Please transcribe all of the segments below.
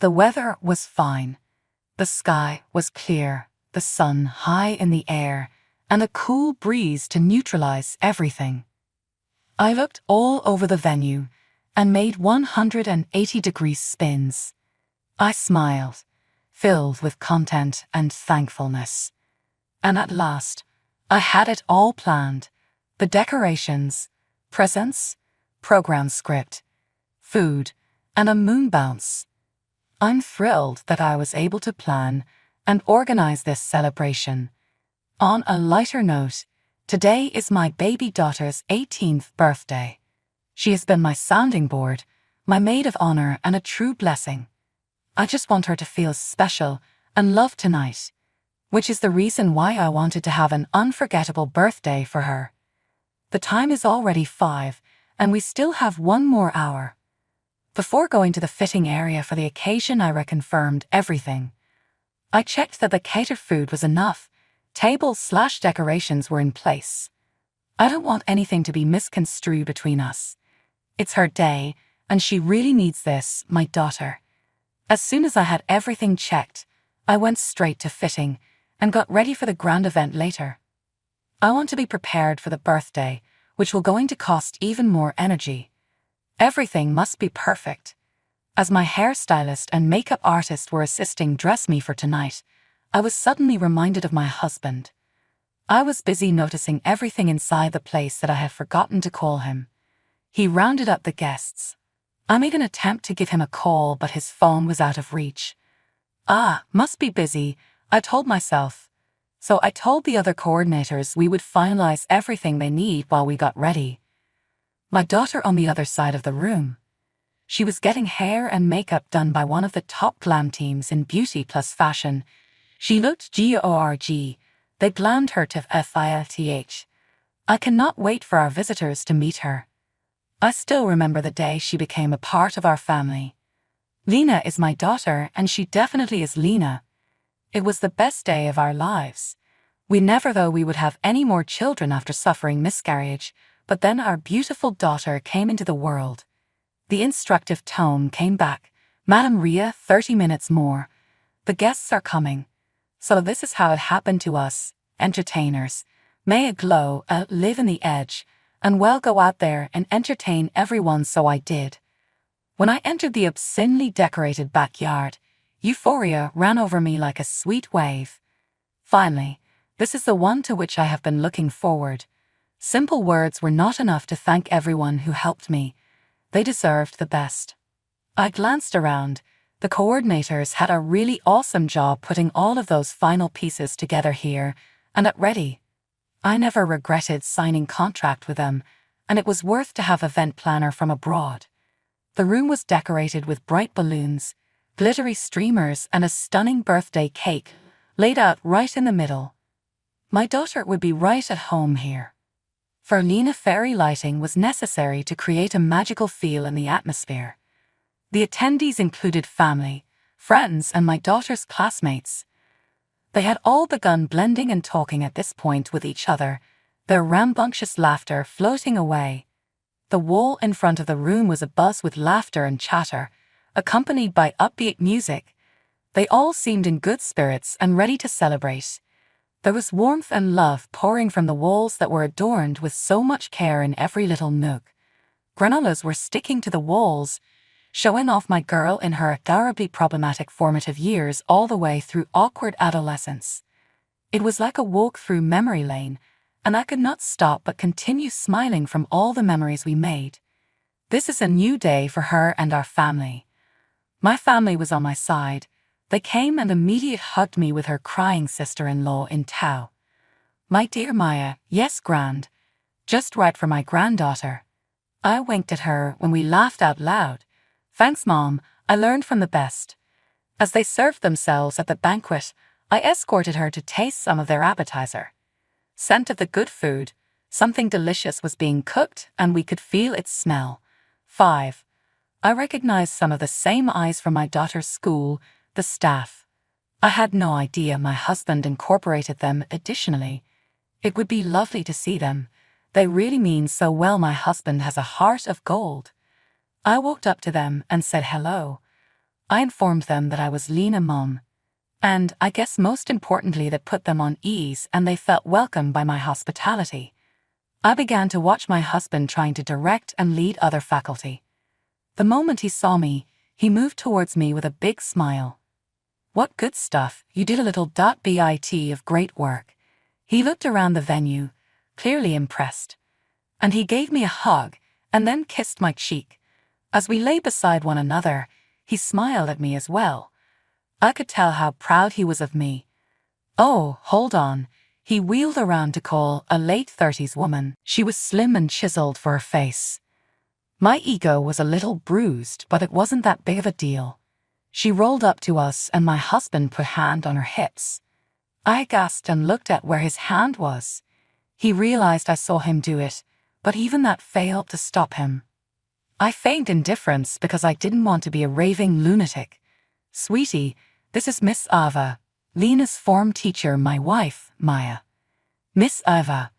The weather was fine. The sky was clear, the sun high in the air, and a cool breeze to neutralize everything. I looked all over the venue and made 180-degree spins. I smiled, filled with content and thankfulness. And at last, I had it all planned: the decorations, presents, program script, food, and a moon bounce. I'm thrilled that I was able to plan and organize this celebration. On a lighter note, today is my baby daughter's 18th birthday. She has been my sounding board, my maid of honor, and a true blessing. I just want her to feel special and loved tonight, which is the reason why I wanted to have an unforgettable birthday for her. The time is already 5, and we still have 1 more hour. Before going to the fitting area for the occasion, I reconfirmed everything. I checked that the catered food was enough. Tables/decorations were in place. I don't want anything to be misconstrued between us. It's her day, and she really needs this, my daughter. As soon as I had everything checked, I went straight to fitting and got ready for the grand event later. I want to be prepared for the birthday, which will going to cost even more energy. Everything must be perfect. As my hairstylist and makeup artist were assisting dress me for tonight, I was suddenly reminded of my husband. I was busy noticing everything inside the place that I had forgotten to call him. He rounded up the guests. I made an attempt to give him a call, but his phone was out of reach. Must be busy, I told myself. So I told the other coordinators we would finalize everything they need while we got ready. My daughter on the other side of the room. She was getting hair and makeup done by one of the top glam teams in beauty plus fashion. She looked gorg. They glammed her to filth. I cannot wait for our visitors to meet her. I still remember the day she became a part of our family. Lena is my daughter, and she definitely is Lena. It was the best day of our lives. We never thought we would have any more children after suffering miscarriage, but then our beautiful daughter came into the world. The instructive tone came back. Madam Ria, 30 minutes more. The guests are coming. So this is how it happened to us, entertainers. May a glow, live in the edge, and well go out there and entertain everyone, so I did. When I entered the obscenely decorated backyard, euphoria ran over me like a sweet wave. Finally, this is the one to which I have been looking forward. Simple words were not enough to thank everyone who helped me. They deserved the best. I glanced around. The coordinators had a really awesome job putting all of those final pieces together here and at Ready. I never regretted signing contract with them, and it was worth to have event planner from abroad. The room was decorated with bright balloons, glittery streamers, and a stunning birthday cake laid out right in the middle. My daughter would be right at home here. For Lena, fairy lighting was necessary to create a magical feel in the atmosphere. The attendees included family, friends, and my daughter's classmates. They had all begun blending and talking at this point with each other, their rambunctious laughter floating away. The wall in front of the room was abuzz with laughter and chatter, accompanied by upbeat music. They all seemed in good spirits and ready to celebrate. There was warmth and love pouring from the walls that were adorned with so much care in every little nook. Granolas were sticking to the walls, showing off my girl in her adorably problematic formative years all the way through awkward adolescence. It was like a walk through memory lane, and I could not stop but continue smiling from all the memories we made. This is a new day for her and our family. My family was on my side. They came and immediately hugged me with her crying sister-in-law in tow. My dear Maya, yes, grand. Just right for my granddaughter. I winked at her when we laughed out loud. Thanks, Mom, I learned from the best. As they served themselves at the banquet, I escorted her to taste some of their appetizer. Scent of the good food, something delicious was being cooked, and we could feel its smell. 5. I recognized some of the same eyes from my daughter's school, the staff. I had no idea my husband incorporated them additionally. It would be lovely to see them. They really mean so well. My husband has a heart of gold. I walked up to them and said hello. I informed them that I was Lena Mum, and I guess most importantly that put them on ease and they felt welcome by my hospitality. I began to watch my husband trying to direct and lead other faculty. The moment he saw me, he moved towards me with a big smile. "What good stuff, you did a little bit of great work." He looked around the venue, clearly impressed, and he gave me a hug and then kissed my cheek. As we lay beside one another, he smiled at me as well. I could tell how proud he was of me. "Oh, hold on." He wheeled around to call a late-30s woman. She was slim and chiseled for her face. My ego was a little bruised, but it wasn't that big of a deal. She rolled up to us and my husband put a hand on her hips. I gasped and looked at where his hand was. He realized I saw him do it, but even that failed to stop him. I feigned indifference because I didn't want to be a raving lunatic. "Sweetie, this is Miss Ava, Lena's form teacher, my wife, Maya." "Miss Ava,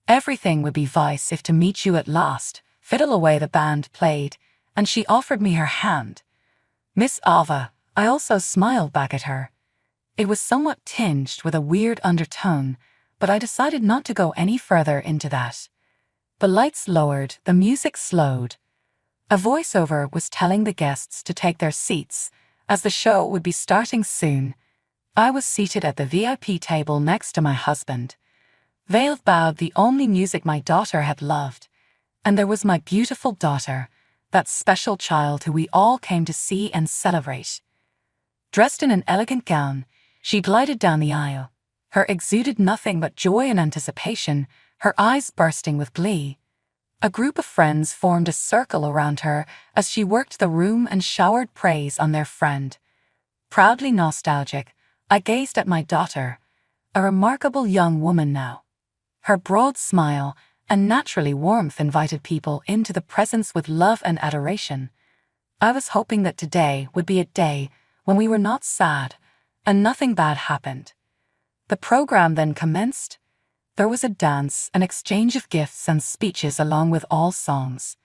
everything would be vice if to meet you at last." Fiddle Away the band played, and she offered me her hand. "Miss Ava," I also smiled back at her. It was somewhat tinged with a weird undertone, but I decided not to go any further into that. The lights lowered, the music slowed. A voiceover was telling the guests to take their seats, as the show would be starting soon. I was seated at the VIP table next to my husband. Veiled bowed the only music my daughter had loved. And there was my beautiful daughter, that special child who we all came to see and celebrate. Dressed in an elegant gown, she glided down the aisle. Her exuded nothing but joy and anticipation, her eyes bursting with glee. A group of friends formed a circle around her as she worked the room and showered praise on their friend. Proudly nostalgic, I gazed at my daughter, a remarkable young woman now. Her broad smile and naturally warmth invited people into the presence with love and adoration. I was hoping that today would be a day when we were not sad and nothing bad happened. The program then commenced. There was a dance, an exchange of gifts and speeches along with all songs.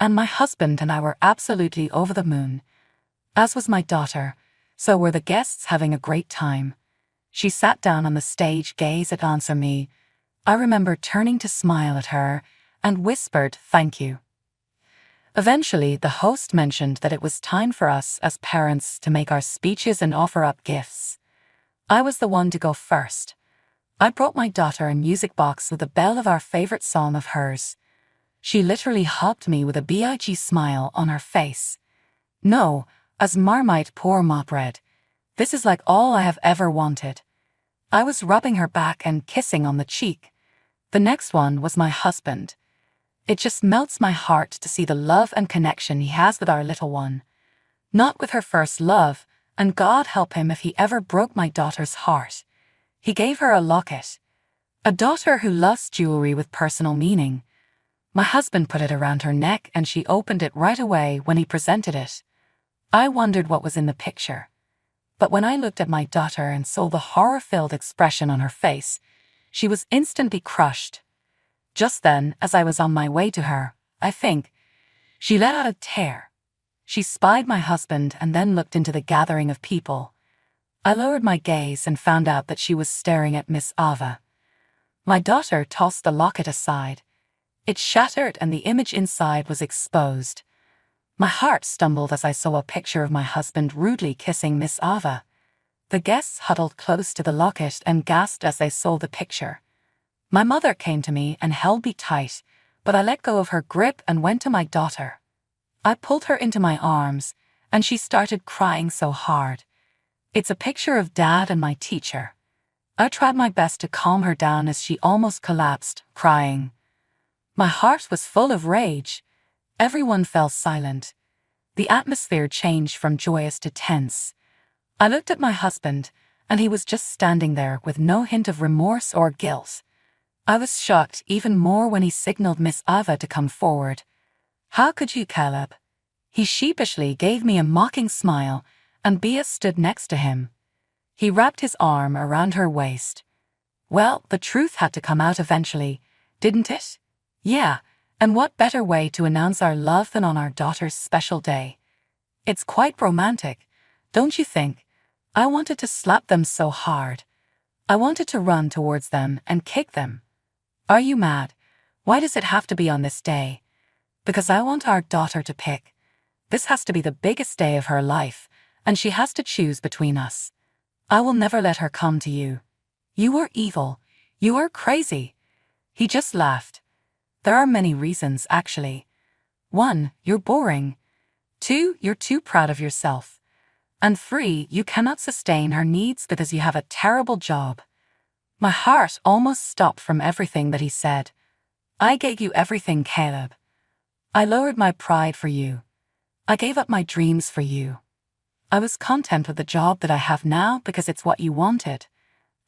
And my husband and I were absolutely over the moon. As was my daughter, so were the guests having a great time. She sat down on the stage, gazed at answer me. I remember turning to smile at her and whispered, "Thank you." Eventually, the host mentioned that it was time for us as parents to make our speeches and offer up gifts. I was the one to go first. I brought my daughter a music box with a bell of our favorite song of hers. She literally hugged me with a big smile on her face. "No, as Marmite poor mop read, this is like all I have ever wanted." I was rubbing her back and kissing on the cheek. The next one was my husband. It just melts my heart to see the love and connection he has with our little one. Not with her first love, and God help him if he ever broke my daughter's heart. He gave her a locket. A daughter who loves jewelry with personal meaning. My husband put it around her neck and she opened it right away when he presented it. I wondered what was in the picture. But when I looked at my daughter and saw the horror-filled expression on her face, she was instantly crushed. Just then, as I was on my way to her, I think, she let out a tear. She spied my husband and then looked into the gathering of people. I lowered my gaze and found out that she was staring at Miss Ava. My daughter tossed the locket aside. It shattered and the image inside was exposed. My heart stumbled as I saw a picture of my husband rudely kissing Miss Ava. The guests huddled close to the locket and gasped as they saw the picture. My mother came to me and held me tight, but I let go of her grip and went to my daughter. I pulled her into my arms, and she started crying so hard. It's a picture of Dad and my teacher. I tried my best to calm her down as she almost collapsed, crying. My heart was full of rage. Everyone fell silent. The atmosphere changed from joyous to tense. I looked at my husband, and he was just standing there with no hint of remorse or guilt. I was shocked even more when he signaled Miss Ava to come forward. "How could you, Caleb?" He sheepishly gave me a mocking smile, and Bea stood next to him. He wrapped his arm around her waist. Well, the truth had to come out eventually, didn't it? Yeah, and what better way to announce our love than on our daughter's special day? It's quite romantic, Don't you think? I wanted to slap them so hard. I wanted to run towards them and kick them. Are you mad? Why does it have to be on this day? Because I want our daughter to pick. This has to be the biggest day of her life, and she has to choose between us. I will never let her come to you. You are evil. You are crazy. He just laughed. There are many reasons, actually. 1, you're boring. 2, you're too proud of yourself. And 3, you cannot sustain her needs because you have a terrible job. My heart almost stopped from everything that he said. I gave you everything, Caleb. I lowered my pride for you. I gave up my dreams for you. I was content with the job that I have now because it's what you wanted.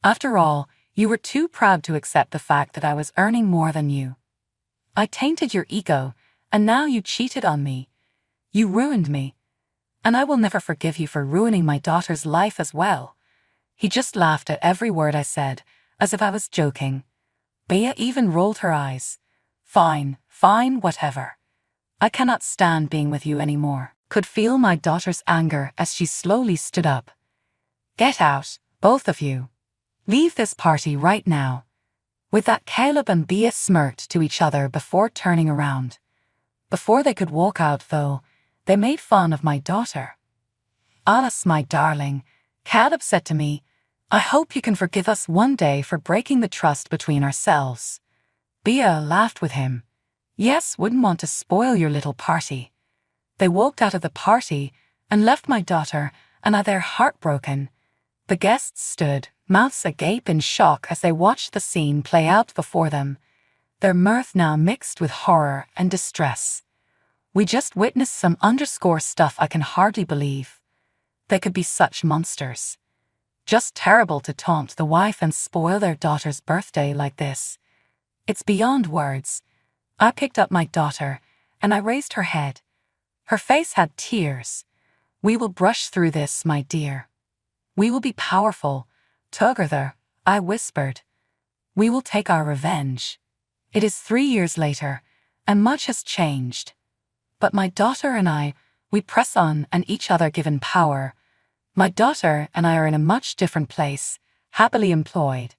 After all, you were too proud to accept the fact that I was earning more than you. I tainted your ego, and now you cheated on me. You ruined me. And I will never forgive you for ruining my daughter's life as well. He just laughed at every word I said, as if I was joking. Bea even rolled her eyes. Fine, whatever. I cannot stand being with you anymore. Could feel my daughter's anger as she slowly stood up. Get out, both of you. Leave this party right now. With that, Caleb and Bea smirked to each other before turning around. Before they could walk out, though, they made fun of my daughter. Alice, my darling, Caleb said to me, I hope you can forgive us one day for breaking the trust between ourselves. Bea laughed with him. Yes, wouldn't want to spoil your little party. They walked out of the party and left my daughter and I there heartbroken. The guests stood, mouths agape in shock as they watched the scene play out before them, their mirth now mixed with horror and distress. We just witnessed some underscore stuff I can hardly believe. They could be such monsters. Just terrible to taunt the wife and spoil their daughter's birthday like this. It's beyond words. I picked up my daughter, and I raised her head. Her face had tears. We will brush through this, my dear. We will be powerful. Together, I whispered. We will take our revenge. It is 3 years later, and much has changed. But my daughter and I, we press on and each other given power. My daughter and I are in a much different place, happily employed.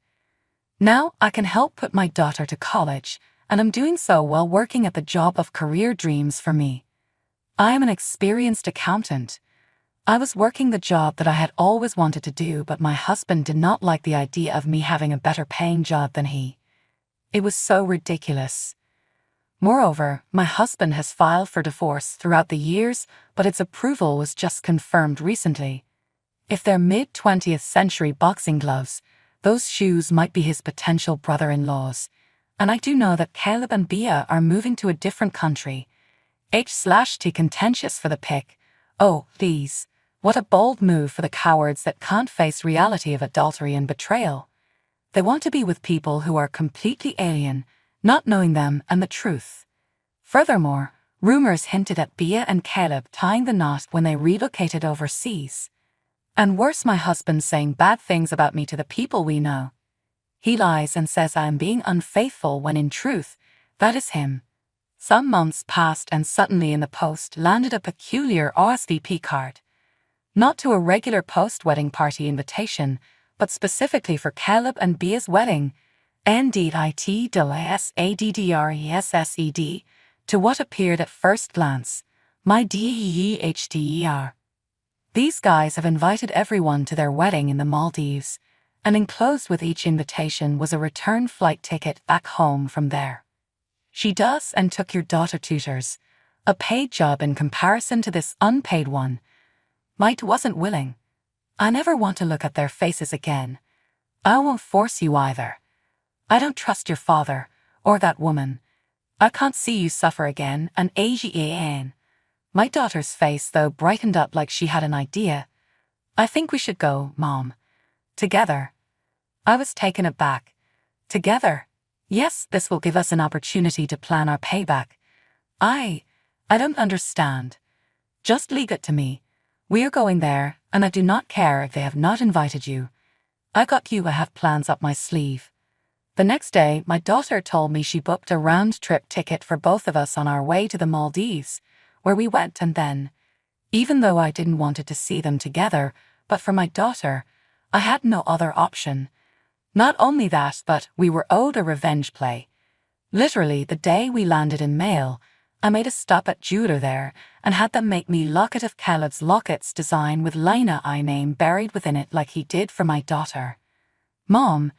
Now I can help put my daughter to college, and I'm doing so while working at the job of career dreams for me. I am an experienced accountant. I was working the job that I had always wanted to do, but my husband did not like the idea of me having a better paying job than he. It was so ridiculous. Moreover, my husband has filed for divorce throughout the years, but its approval was just confirmed recently. If they're mid-20th century boxing gloves, those shoes might be his potential brother-in-law's. And I do know that Caleb and Bea are moving to a different country. H/T contentious for the pick. Oh, please. What a bold move for the cowards that can't face reality of adultery and betrayal. They want to be with people who are completely alien, not knowing them and the truth. Furthermore, rumors hinted at Bea and Caleb tying the knot when they relocated overseas. And worse, my husband saying bad things about me to the people we know. He lies and says I am being unfaithful when in truth, that is him. Some months passed and suddenly in the post landed a peculiar RSVP card. Not to a regular post-wedding party invitation, but specifically for Caleb and Bea's wedding, NDITLASADDRESSED, to what appeared at first glance, my DEHTER. These guys have invited everyone to their wedding in the Maldives, and enclosed with each invitation was a return flight ticket back home from there. She does and took your daughter tutors, a paid job in comparison to this unpaid one. Might wasn't willing. I never want to look at their faces again. I won't force you either. I don't trust your father, or that woman. I can't see you suffer again, and AGAN. My daughter's face, though, brightened up like she had an idea. I think we should go, Mom. Together. I was taken aback. Together. Yes, this will give us an opportunity to plan our payback. I don't understand. Just leave it to me. We are going there, and I do not care if they have not invited you. I have plans up my sleeve. The next day, my daughter told me she booked a round-trip ticket for both of us on our way to the Maldives, where we went, and then, Even though I didn't want to see them together, but for my daughter, I had no other option. Not only that, but we were owed a revenge play. Literally, the day we landed in Mail, I made a stop at jeweler there and had them make me locket of Caleb's lockets design with Lina I name buried within it like he did for my daughter. Mom,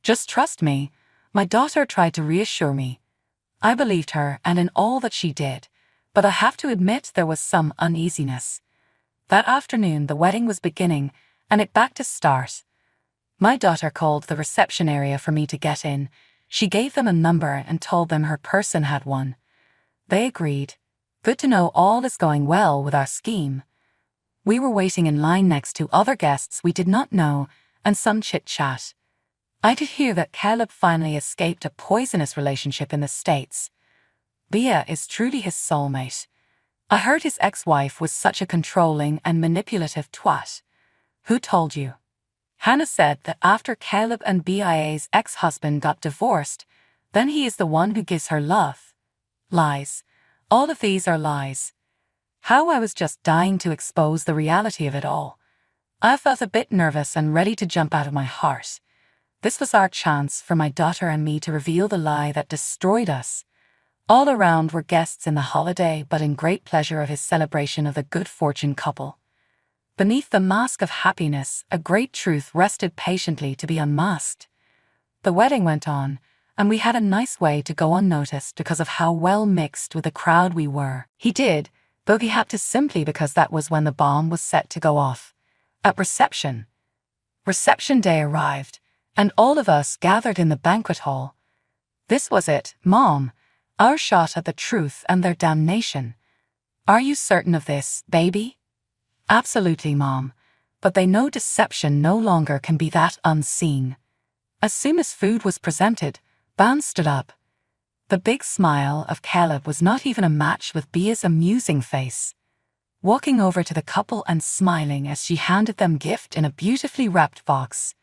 just trust me. My daughter tried to reassure me. I believed her and in all that she did, but I have to admit there was some uneasiness. That afternoon the wedding was beginning and it back to start. My daughter called the reception area for me to get in. She gave them a number and told them her person had one. They agreed. Good to know all is going well with our scheme. We were waiting in line next to other guests we did not know and some chit-chat. I did hear that Caleb finally escaped a poisonous relationship in the States. Bia is truly his soulmate. I heard his ex-wife was such a controlling and manipulative twat. Who told you? Hannah said that after Caleb and Bia's ex-husband got divorced, then he is the one who gives her love. Lies. All of these are lies. How I was just dying to expose the reality of it all. I felt a bit nervous and ready to jump out of my heart. This was our chance for my daughter and me to reveal the lie that destroyed us. All around were guests in the holiday but in great pleasure of his celebration of the good fortune couple. Beneath the mask of happiness, a great truth rested patiently to be unmasked. The wedding went on, and we had a nice way to go unnoticed because of how well mixed with the crowd we were. He did, though he had to simply because that was when the bomb was set to go off. At reception day arrived, and all of us gathered in the banquet hall. This was it, Mom, our shot at the truth and their damnation. Are you certain of this, baby? Absolutely, Mom, but they know deception no longer can be that unseen. As soon as food was presented, Ban stood up. The big smile of Caleb was not even a match with Bia's amusing face. Walking over to the couple and smiling as she handed them gift in a beautifully wrapped box.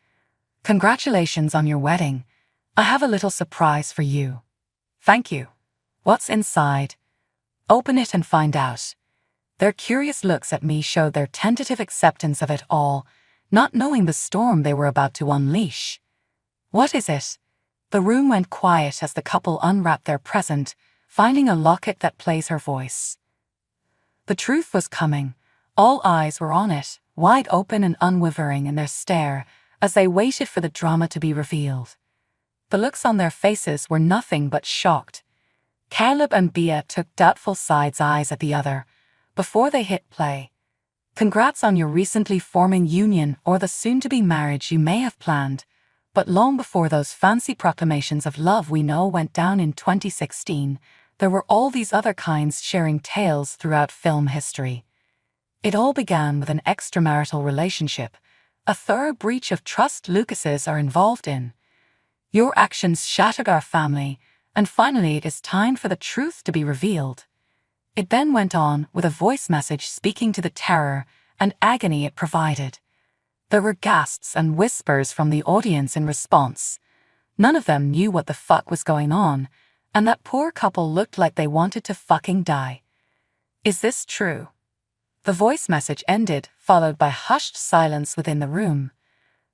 Congratulations on your wedding. I have a little surprise for you. Thank you. What's inside? Open it and find out. Their curious looks at me showed their tentative acceptance of it all, not knowing the storm they were about to unleash. What is it? The room went quiet as the couple unwrapped their present, finding a locket that plays her voice. The truth was coming. All eyes were on it, wide open and unwavering in their stare, as they waited for the drama to be revealed. The looks on their faces were nothing but shocked. Caleb and Bia took doubtful side eyes at the other, before they hit play. Congrats on your recently forming union or the soon-to-be marriage you may have planned, but long before those fancy proclamations of love we know went down in 2016, there were all these other kinds sharing tales throughout film history. It all began with an extramarital relationship, a thorough breach of trust Lucases are involved in. Your actions shattered our family, and finally it is time for the truth to be revealed. It then went on with a voice message speaking to the terror and agony it provided. There were gasps and whispers from the audience in response. None of them knew what the fuck was going on, and that poor couple looked like they wanted to fucking die. Is this true? The voice message ended, followed by hushed silence within the room.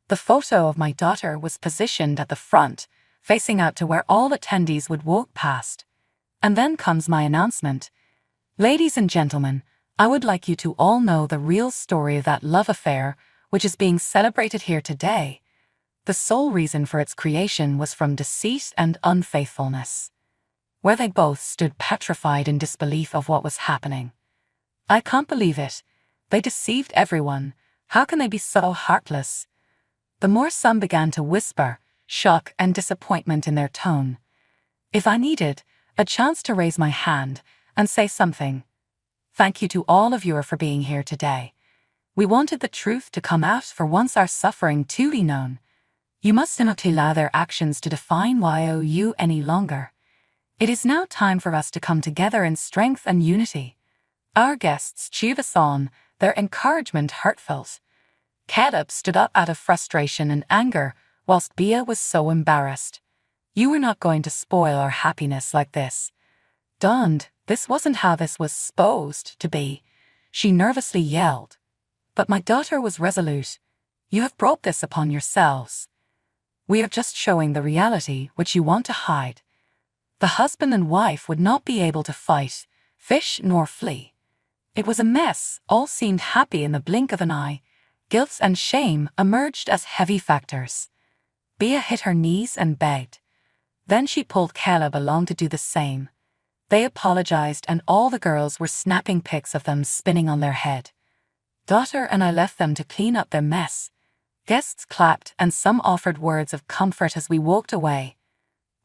The photo of my daughter was positioned at the front, facing out to where all attendees would walk past. And then comes my announcement. Ladies and gentlemen, I would like you to all know the real story of that love affair, which is being celebrated here today. The sole reason for its creation was from deceit and unfaithfulness. Where they both stood petrified in disbelief of what was happening. I can't believe it. They deceived everyone. How can they be so heartless? The more some began to whisper, shock and disappointment in their tone. If I needed a chance to raise my hand and say something. Thank you to all of you for being here today. We wanted the truth to come out for once our suffering to be known. You must not allow their actions to define you any longer. It is now time for us to come together in strength and unity. Our guests cheered us on, their encouragement heartfelt. Caleb stood up out of frustration and anger, whilst Bia was so embarrassed. You were not going to spoil our happiness like this. Donned, this wasn't how this was supposed to be. she nervously yelled. But my daughter was resolute. You have brought this upon yourselves. We are just showing the reality which you want to hide. The husband and wife would not be able to fight, fish nor flee. It was a mess, all seemed happy in the blink of an eye. Guilt and shame emerged as heavy factors. Bea hit her knees and begged. Then she pulled Caleb along to do the same. They apologized and all the girls were snapping pics of them spinning on their head. Daughter and I left them to clean up their mess. Guests clapped and some offered words of comfort as we walked away.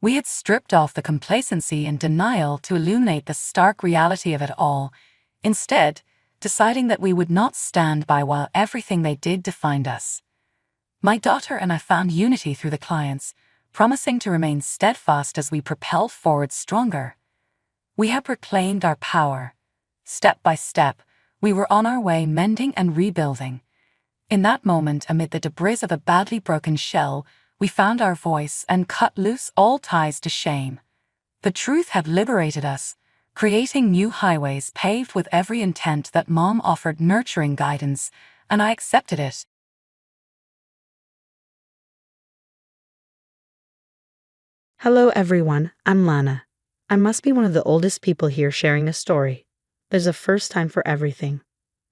We had stripped off the complacency and denial to illuminate the stark reality of it all, instead deciding that we would not stand by while everything they did defined us. My daughter and I found unity through the clients, promising to remain steadfast as we propelled forward stronger. We had reclaimed our power. Step by step, we were on our way mending and rebuilding. In that moment, amid the debris of a badly broken shell, we found our voice and cut loose all ties to shame. The truth had liberated us, creating new highways paved with every intent that Mom offered nurturing guidance, and I accepted it. Hello everyone, I'm Lana. I must be one of the oldest people here sharing a story. There's a first time for everything.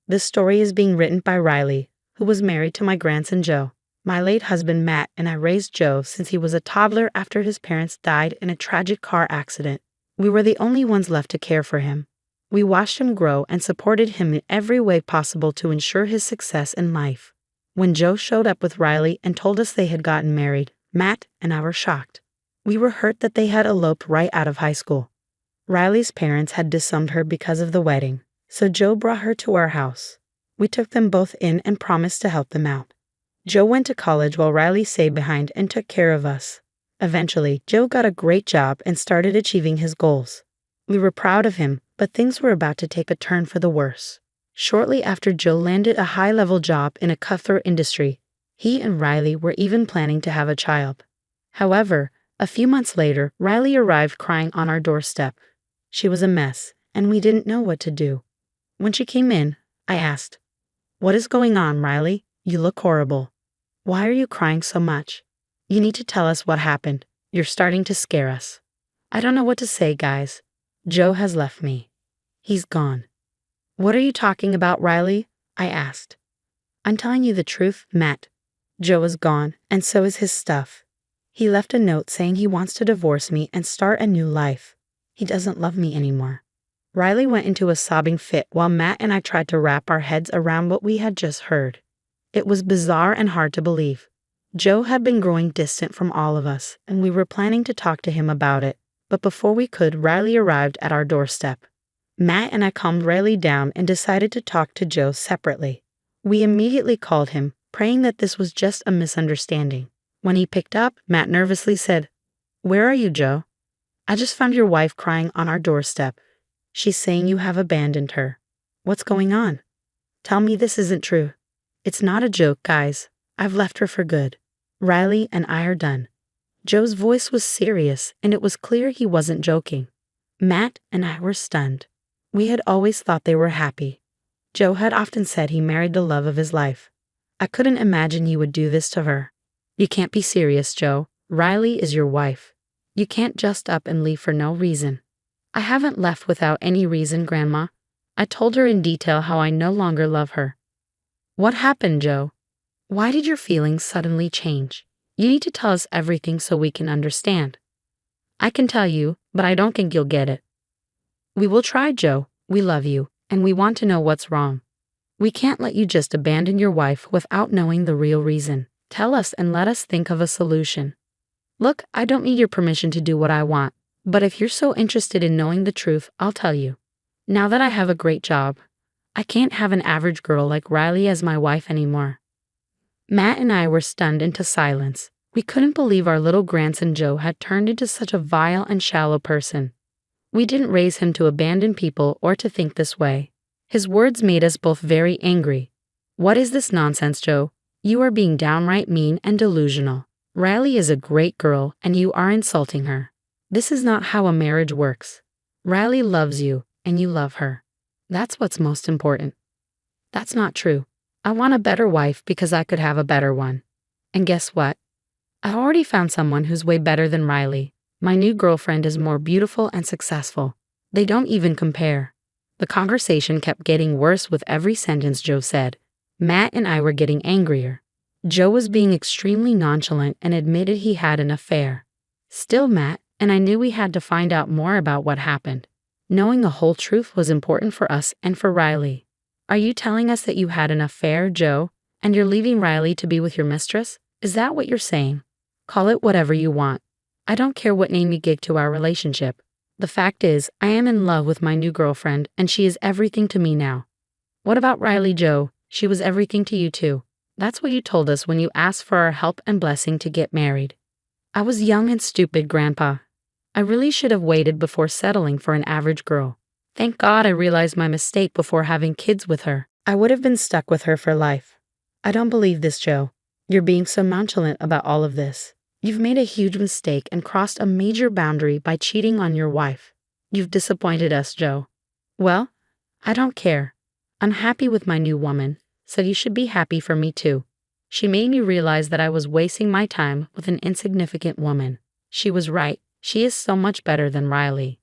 This story is being written by Riley, who was married to my grandson Joe. My late husband Matt and I raised Joe since he was a toddler after his parents died in a tragic car accident. We were the only ones left to care for him. We watched him grow and supported him in every way possible to ensure his success in life. When Joe showed up with Riley and told us they had gotten married, Matt and I were shocked. We were hurt that they had eloped right out of high school. Riley's parents had disowned her because of the wedding, so Joe brought her to our house. We took them both in and promised to help them out. Joe went to college while Riley stayed behind and took care of us. Eventually, Joe got a great job and started achieving his goals. We were proud of him, but things were about to take a turn for the worse. Shortly after Joe landed a high-level job in a cutthroat industry, he and Riley were even planning to have a child. However, a few months later, Riley arrived crying on our doorstep. She was a mess, and we didn't know what to do. When she came in, I asked, "What is going on, Riley? You look horrible. Why are you crying so much? You need to tell us what happened. You're starting to scare us." "I don't know what to say, guys. Joe has left me. He's gone." "What are you talking about, Riley?" I asked. "I'm telling you the truth, Matt. Joe is gone, and so is his stuff. He left a note saying he wants to divorce me and start a new life. He doesn't love me anymore." Riley went into a sobbing fit while Matt and I tried to wrap our heads around what we had just heard. It was bizarre and hard to believe. Joe had been growing distant from all of us, and we were planning to talk to him about it. But before we could, Riley arrived at our doorstep. Matt and I calmed Riley down and decided to talk to Joe separately. We immediately called him, praying that this was just a misunderstanding. When he picked up, Matt nervously said, "Where are you, Joe?" "I just found your wife crying on our doorstep. She's saying you have abandoned her. What's going on? Tell me this isn't true." "It's not a joke, guys. I've left her for good. Riley and I are done." Joe's voice was serious, and it was clear he wasn't joking. Matt and I were stunned. We had always thought they were happy. Joe had often said he married the love of his life. I couldn't imagine he would do this to her. "You can't be serious, Joe. Riley is your wife. You can't just up and leave for no reason." "I haven't left without any reason, Grandma. I told her in detail how I no longer love her." "What happened, Joe? Why did your feelings suddenly change? You need to tell us everything so we can understand." "I can tell you, but I don't think you'll get it." "We will try, Joe. We love you, and we want to know what's wrong. We can't let you just abandon your wife without knowing the real reason. Tell us and let us think of a solution." "Look, I don't need your permission to do what I want, but if you're so interested in knowing the truth, I'll tell you. Now that I have a great job, I can't have an average girl like Riley as my wife anymore." Matt and I were stunned into silence. We couldn't believe our little grandson Joe had turned into such a vile and shallow person. We didn't raise him to abandon people or to think this way. His words made us both very angry. "What is this nonsense, Joe? You are being downright mean and delusional. Riley is a great girl, and you are insulting her. This is not how a marriage works. Riley loves you, and you love her. That's what's most important. That's not true. I want a better wife because I could have a better one. And guess what? I already found someone who's way better than Riley. My new girlfriend is more beautiful and successful. They don't even compare. The conversation kept getting worse with every sentence Joe said. Matt and I were getting angrier. Joe was being extremely nonchalant and admitted he had an affair. Still Matt and I knew we had to find out more about what happened. Knowing the whole truth was important for us and for Riley. Are you telling us that you had an affair, Joe, and you're leaving Riley to be with your mistress? Is that what you're saying? Call it whatever you want. I don't care what name you give to our relationship. The fact is, I am in love with my new girlfriend and she is everything to me now. What about Riley, Joe? She was everything to you too. That's what you told us when you asked for our help and blessing to get married. I was young and stupid, Grandpa. I really should have waited before settling for an average girl. Thank God I realized my mistake before having kids with her. I would have been stuck with her for life. I don't believe this, Joe. You're being so nonchalant about all of this. You've made a huge mistake and crossed a major boundary by cheating on your wife. You've disappointed us, Joe. Well, I don't care. I'm happy with my new woman, so you should be happy for me too. She made me realize that I was wasting my time with an insignificant woman. She was right. She is so much better than Riley.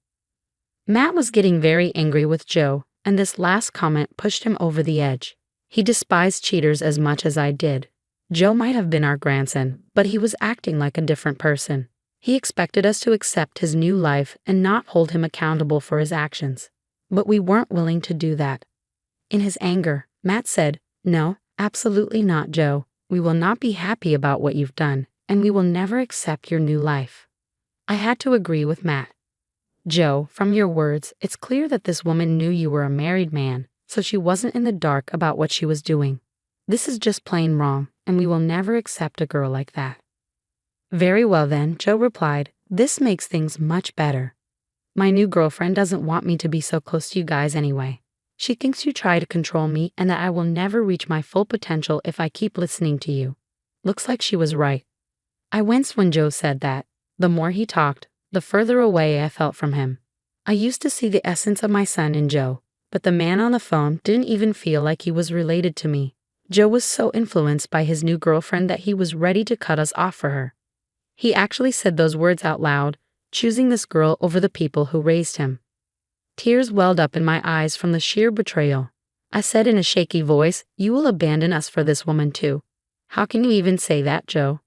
Matt was getting very angry with Joe, and this last comment pushed him over the edge. He despised cheaters as much as I did. Joe might have been our grandson, but he was acting like a different person. He expected us to accept his new life and not hold him accountable for his actions. But we weren't willing to do that. In his anger, Matt said, "No, absolutely not, Joe. We will not be happy about what you've done, and we will never accept your new life." I had to agree with Matt. Joe, from your words, it's clear that this woman knew you were a married man, so she wasn't in the dark about what she was doing. This is just plain wrong, and we will never accept a girl like that. Very well then, Joe replied, this makes things much better. My new girlfriend doesn't want me to be so close to you guys anyway. She thinks you try to control me and that I will never reach my full potential if I keep listening to you. Looks like she was right. I winced when Joe said that. The more he talked, the further away I felt from him. I used to see the essence of my son in Joe, but the man on the phone didn't even feel like he was related to me. Joe was so influenced by his new girlfriend that he was ready to cut us off for her. He actually said those words out loud, choosing this girl over the people who raised him. Tears welled up in my eyes from the sheer betrayal. I said in a shaky voice, "You will abandon us for this woman too." "How can you even say that, Joe?"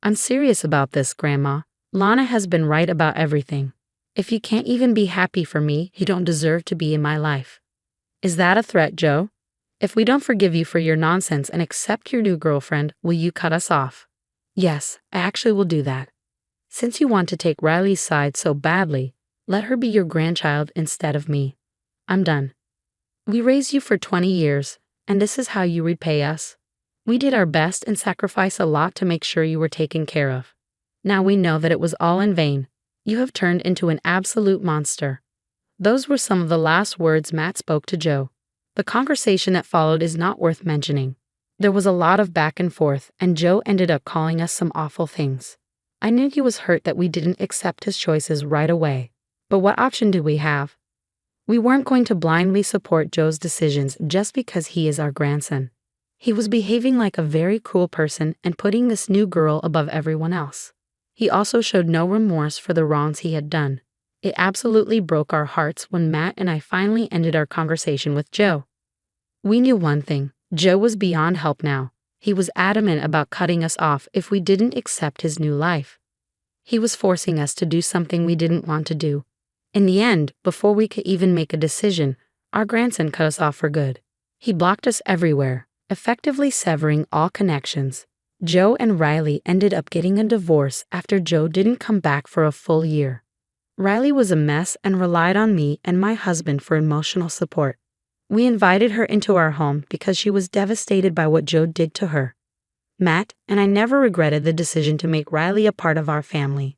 "I'm serious about this, Grandma. Lana has been right about everything. If you can't even be happy for me, you don't deserve to be in my life." "Is that a threat, Joe? If we don't forgive you for your nonsense and accept your new girlfriend, will you cut us off?" "Yes, I actually will do that. Since you want to take Riley's side so badly, let her be your grandchild instead of me. I'm done. We raised you for 20 years, and this is how you repay us. We did our best and sacrificed a lot to make sure you were taken care of. Now we know that it was all in vain. You have turned into an absolute monster." Those were some of the last words Matt spoke to Joe. The conversation that followed is not worth mentioning. There was a lot of back and forth, and Joe ended up calling us some awful things. I knew he was hurt that we didn't accept his choices right away. But what option did we have? We weren't going to blindly support Joe's decisions just because he is our grandson. He was behaving like a very cruel person and putting this new girl above everyone else. He also showed no remorse for the wrongs he had done. It absolutely broke our hearts when Matt and I finally ended our conversation with Joe. We knew one thing. Joe was beyond help now. He was adamant about cutting us off if we didn't accept his new life. He was forcing us to do something we didn't want to do. In the end, before we could even make a decision, our grandson cut us off for good. He blocked us everywhere, effectively severing all connections. Joe and Riley ended up getting a divorce after Joe didn't come back for a full year. Riley was a mess and relied on me and my husband for emotional support. We invited her into our home because she was devastated by what Joe did to her. Matt and I never regretted the decision to make Riley a part of our family.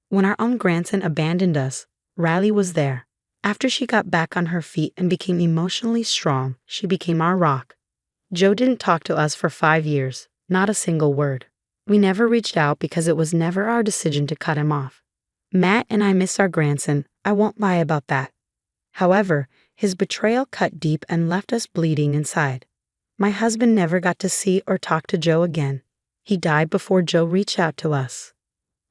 When our own grandson abandoned us, Riley was there. After she got back on her feet and became emotionally strong, she became our rock. Joe didn't talk to us for 5 years, not a single word. We never reached out because it was never our decision to cut him off. Matt and I miss our grandson, I won't lie about that. However, his betrayal cut deep and left us bleeding inside. My husband never got to see or talk to Joe again. He died before Joe reached out to us.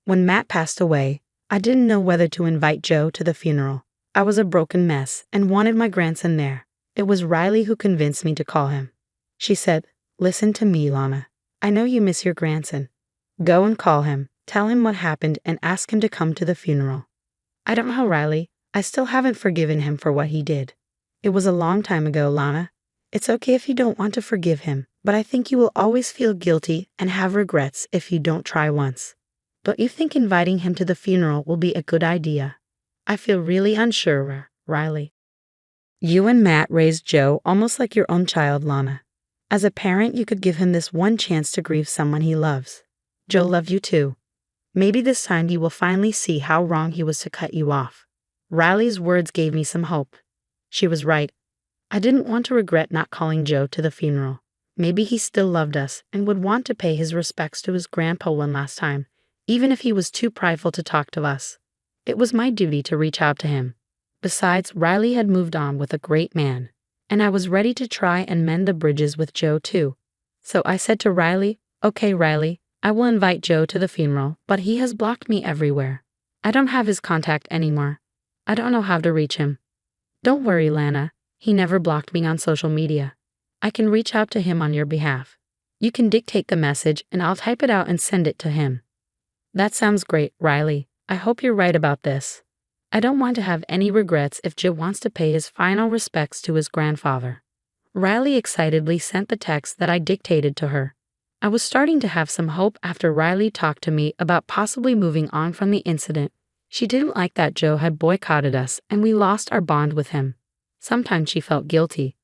When Matt passed away, I didn't know whether to invite Joe to the funeral. I was a broken mess and wanted my grandson there. It was Riley who convinced me to call him. She said, "Listen to me, Lana. I know you miss your grandson. Go and call him, tell him what happened, and ask him to come to the funeral." I don't know, Riley. I still haven't forgiven him for what he did. It was a long time ago, Lana. It's okay if you don't want to forgive him, but I think you will always feel guilty and have regrets if you don't try once. Don't you think inviting him to the funeral will be a good idea? I feel really unsure, Riley. You and Matt raised Joe almost like your own child, Lana. As a parent, you could give him this one chance to grieve someone he loves. Joe loved you too. Maybe this time you will finally see how wrong he was to cut you off. Riley's words gave me some hope. She was right. I didn't want to regret not calling Joe to the funeral. Maybe he still loved us and would want to pay his respects to his grandpa one last time, even if he was too prideful to talk to us. It was my duty to reach out to him. Besides, Riley had moved on with a great man, and I was ready to try and mend the bridges with Joe too. So I said to Riley, "Okay, Riley, I will invite Joe to the funeral, but he has blocked me everywhere. I don't have his contact anymore. I don't know how to reach him." "Don't worry, Lana. He never blocked me on social media. I can reach out to him on your behalf. You can dictate the message and I'll type it out and send it to him." "That sounds great, Riley. I hope you're right about this. I don't want to have any regrets if Joe wants to pay his final respects to his grandfather." Riley excitedly sent the text that I dictated to her. I was starting to have some hope after Riley talked to me about possibly moving on from the incident. She didn't like that Joe had boycotted us and we lost our bond with him. Sometimes she felt guilty,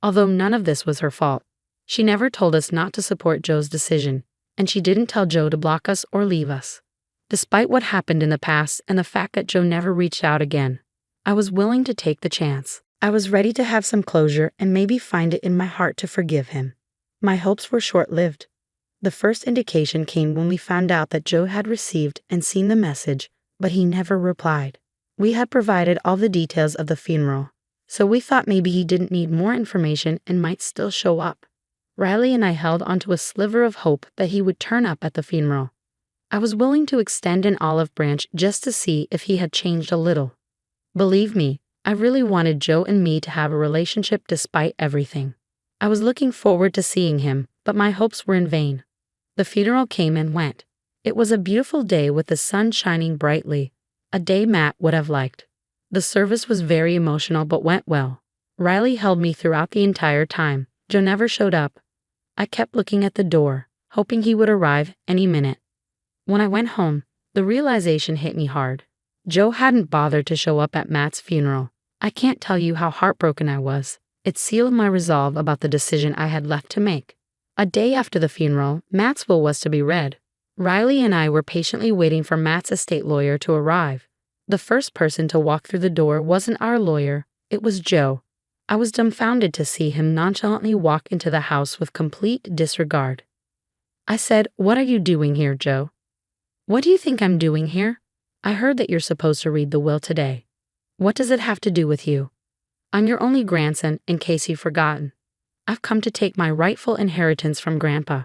although none of this was her fault. She never told us not to support Joe's decision, and she didn't tell Joe to block us or leave us. Despite what happened in the past and the fact that Joe never reached out again, I was willing to take the chance. I was ready to have some closure and maybe find it in my heart to forgive him. My hopes were short-lived. The first indication came when we found out that Joe had received and seen the message, but he never replied. We had provided all the details of the funeral, so we thought maybe he didn't need more information and might still show up. Riley and I held onto a sliver of hope that he would turn up at the funeral. I was willing to extend an olive branch just to see if he had changed a little. Believe me, I really wanted Joe and me to have a relationship despite everything. I was looking forward to seeing him, but my hopes were in vain. The funeral came and went. It was a beautiful day with the sun shining brightly, a day Matt would have liked. The service was very emotional but went well. Riley held me throughout the entire time. Joe never showed up. I kept looking at the door, hoping he would arrive any minute. When I went home, the realization hit me hard. Joe hadn't bothered to show up at Matt's funeral. I can't tell you how heartbroken I was. It sealed my resolve about the decision I had left to make. A day after the funeral, Matt's will was to be read. Riley and I were patiently waiting for Matt's estate lawyer to arrive. The first person to walk through the door wasn't our lawyer, it was Joe. I was dumbfounded to see him nonchalantly walk into the house with complete disregard. I said, "What are you doing here, Joe?" "What do you think I'm doing here? I heard that you're supposed to read the will today. What does it have to do with you? I'm your only grandson, in case you've forgotten. I've come to take my rightful inheritance from Grandpa."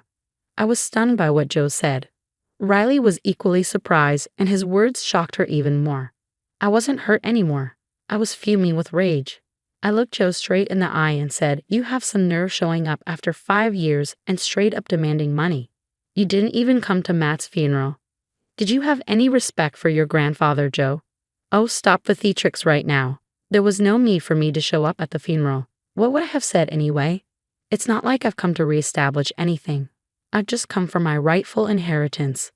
I was stunned by what Joe said. Riley was equally surprised, and his words shocked her even more. I wasn't hurt anymore. I was fuming with rage. I looked Joe straight in the eye and said, "You have some nerve showing up after 5 years and straight up demanding money. You didn't even come to Matt's funeral. Did you have any respect for your grandfather, Joe? Oh, stop the theatrics right now. There was no need for me to show up at the funeral. What would I have said anyway? It's not like I've come to reestablish anything. I've just come for my rightful inheritance.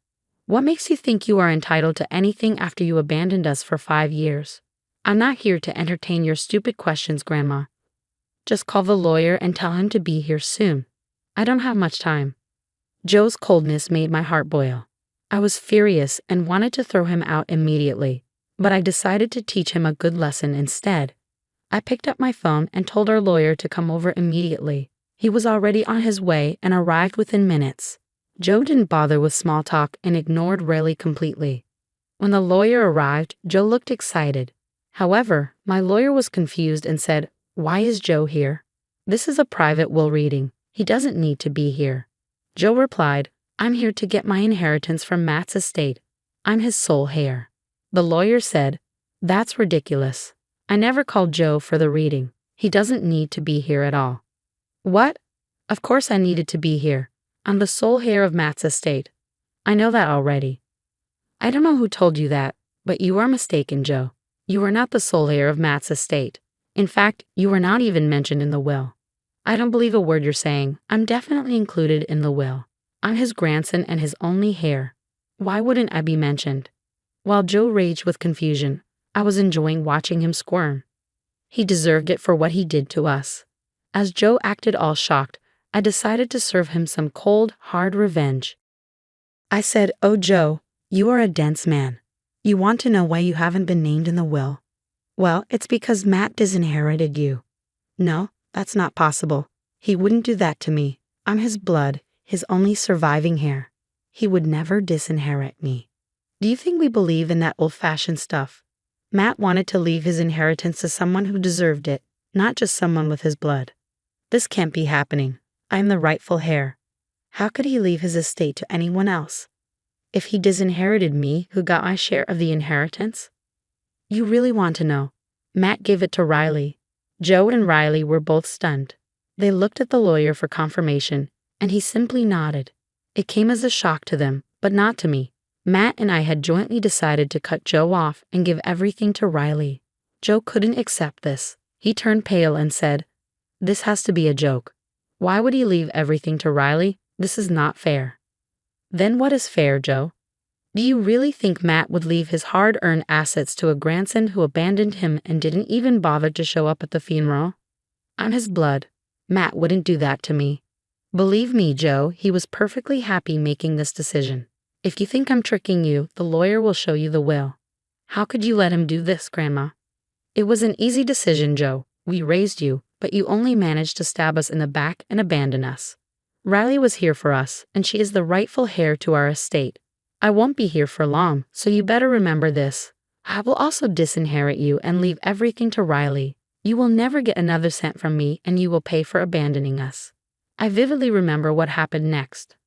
What makes you think you are entitled to anything after you abandoned us for 5 years? I'm not here to entertain your stupid questions, Grandma. Just call the lawyer and tell him to be here soon. I don't have much time." Joe's coldness made my heart boil. I was furious and wanted to throw him out immediately, but I decided to teach him a good lesson instead. I picked up my phone and told our lawyer to come over immediately. He was already on his way and arrived within minutes. Joe didn't bother with small talk and ignored Riley completely. When the lawyer arrived, Joe looked excited. However, my lawyer was confused and said, "Why is Joe here? This is a private will reading. He doesn't need to be here. Joe replied, I'm here to get my inheritance from Matt's estate. I'm his sole heir. The lawyer said, That's ridiculous. I never called Joe for the reading. He doesn't need to be here at all. What? Of course I needed to be here. I'm the sole heir of Matt's estate. I know that already. I don't know who told you that, but you are mistaken, Joe. You are not the sole heir of Matt's estate. In fact, you are not even mentioned in the will. I don't believe a word you're saying. I'm definitely included in the will. I'm his grandson and his only heir. Why wouldn't I be mentioned? While Joe raged with confusion, I was enjoying watching him squirm. He deserved it for what he did to us. As Joe acted all shocked, I decided to serve him some cold, hard revenge. I said, Oh Joe, you are a dense man. You want to know why you haven't been named in the will? Well, it's because Matt disinherited you. No, that's not possible. He wouldn't do that to me. I'm his blood, his only surviving heir. He would never disinherit me. Do you think we believe in that old-fashioned stuff? Matt wanted to leave his inheritance to someone who deserved it, not just someone with his blood. This can't be happening. I am the rightful heir. How could he leave his estate to anyone else? If he disinherited me, who got my share of the inheritance? You really want to know? Matt gave it to Riley. Joe and Riley were both stunned. They looked at the lawyer for confirmation, and he simply nodded. It came as a shock to them, but not to me. Matt and I had jointly decided to cut Joe off and give everything to Riley. Joe couldn't accept this. He turned pale and said, This has to be a joke. Why would he leave everything to Riley? This is not fair. Then what is fair, Joe? Do you really think Matt would leave his hard-earned assets to a grandson who abandoned him and didn't even bother to show up at the funeral? I'm his blood. Matt wouldn't do that to me. Believe me, Joe, he was perfectly happy making this decision. If you think I'm tricking you, the lawyer will show you the will. How could you let him do this, Grandma? It was an easy decision, Joe. We raised you, but you only managed to stab us in the back and abandon us. Riley was here for us, and she is the rightful heir to our estate. I won't be here for long, so you better remember this. I will also disinherit you and leave everything to Riley. You will never get another cent from me, and you will pay for abandoning us. I vividly remember what happened next.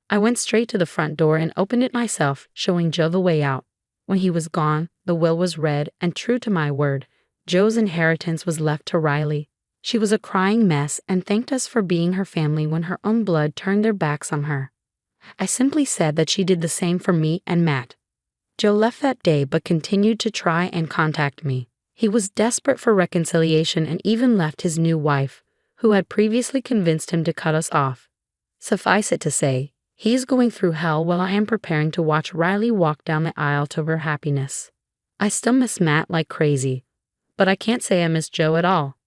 I went straight to the front door and opened it myself, showing Joe the way out. When he was gone, the will was read, and true to my word, Joe's inheritance was left to Riley. She was a crying mess and thanked us for being her family when her own blood turned their backs on her. I simply said that she did the same for me and Matt. Joe left that day but continued to try and contact me. He was desperate for reconciliation and even left his new wife, who had previously convinced him to cut us off. Suffice it to say, he is going through hell while I am preparing to watch Riley walk down the aisle to her happiness. I still miss Matt like crazy, but I can't say I miss Joe at all.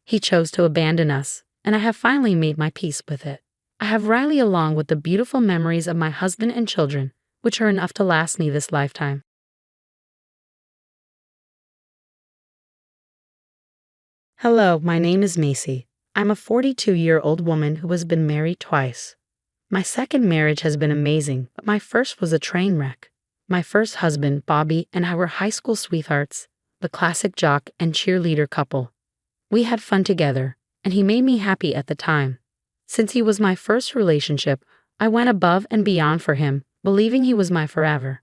He chose to abandon us, and I have finally made my peace with it. I have Riley along with the beautiful memories of my husband and children, which are enough to last me this lifetime. Hello, my name is Macy. I'm a 42-year-old woman who has been married twice. My second marriage has been amazing, but my first was a train wreck. My first husband, Bobby, and I were high school sweethearts, the classic jock and cheerleader couple. We had fun together, and he made me happy at the time. Since he was my first relationship, I went above and beyond for him, believing he was my forever.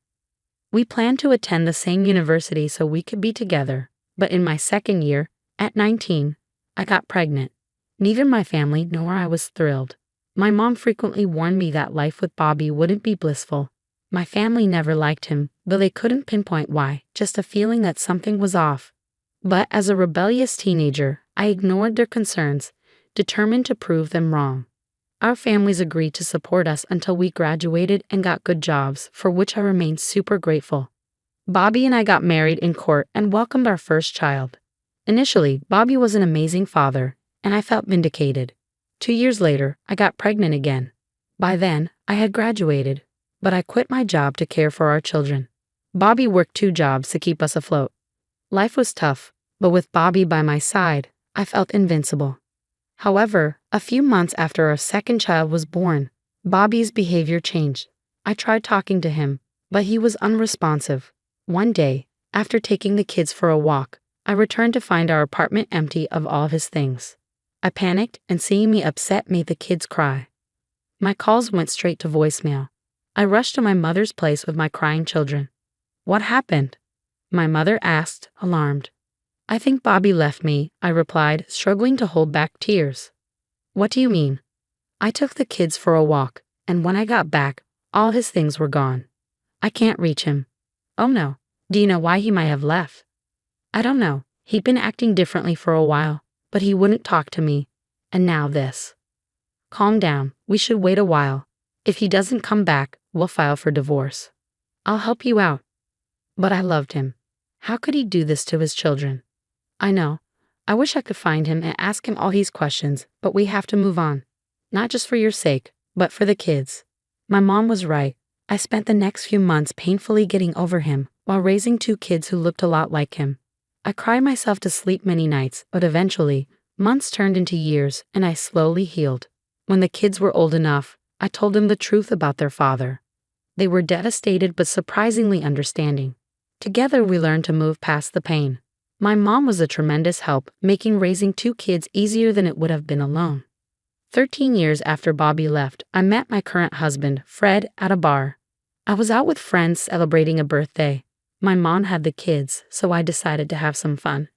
We planned to attend the same university so we could be together, but in my second year, at 19, I got pregnant. Neither my family nor I was thrilled. My mom frequently warned me that life with Bobby wouldn't be blissful. My family never liked him, though they couldn't pinpoint why, just a feeling that something was off. But as a rebellious teenager, I ignored their concerns, determined to prove them wrong. Our families agreed to support us until we graduated and got good jobs, for which I remained super grateful. Bobby and I got married in court and welcomed our first child. Initially, Bobby was an amazing father, and I felt vindicated. 2 years later, I got pregnant again. By then, I had graduated, but I quit my job to care for our children. Bobby worked 2 jobs to keep us afloat. Life was tough, but with Bobby by my side, I felt invincible. However, a few months after our second child was born, Bobby's behavior changed. I tried talking to him, but he was unresponsive. One day, after taking the kids for a walk, I returned to find our apartment empty of all his things. I panicked, and seeing me upset made the kids cry. My calls went straight to voicemail. I rushed to my mother's place with my crying children. What happened? My mother asked, alarmed. I think Bobby left me, I replied, struggling to hold back tears. What do you mean? I took the kids for a walk, and when I got back, all his things were gone. I can't reach him. Oh no. Do you know why he might have left? I don't know. He'd been acting differently for a while, but he wouldn't talk to me. And now this. Calm down. We should wait a while. If he doesn't come back, we'll file for divorce. I'll help you out. But I loved him. How could he do this to his children? I know. I wish I could find him and ask him all these questions, but we have to move on. Not just for your sake, but for the kids. My mom was right. I spent the next few months painfully getting over him while raising 2 kids who looked a lot like him. I cried myself to sleep many nights, but eventually, months turned into years and I slowly healed. When the kids were old enough, I told them the truth about their father. They were devastated but surprisingly understanding. Together we learned to move past the pain. My mom was a tremendous help, making raising 2 kids easier than it would have been alone. 13 years after Bobby left, I met my current husband, Fred, at a bar. I was out with friends celebrating a birthday. My mom had the kids, so I decided to have some fun.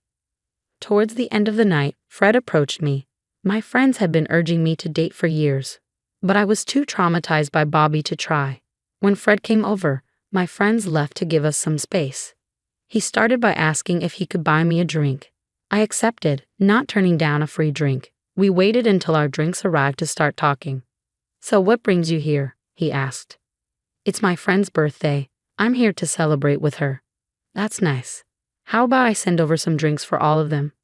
Towards the end of the night, Fred approached me. My friends had been urging me to date for years, but I was too traumatized by Bobby to try. When Fred came over, my friends left to give us some space. He started by asking if he could buy me a drink. I accepted, not turning down a free drink. We waited until our drinks arrived to start talking. So what brings you here? He asked. It's my friend's birthday. I'm here to celebrate with her. That's nice. How about I send over some drinks for all of them?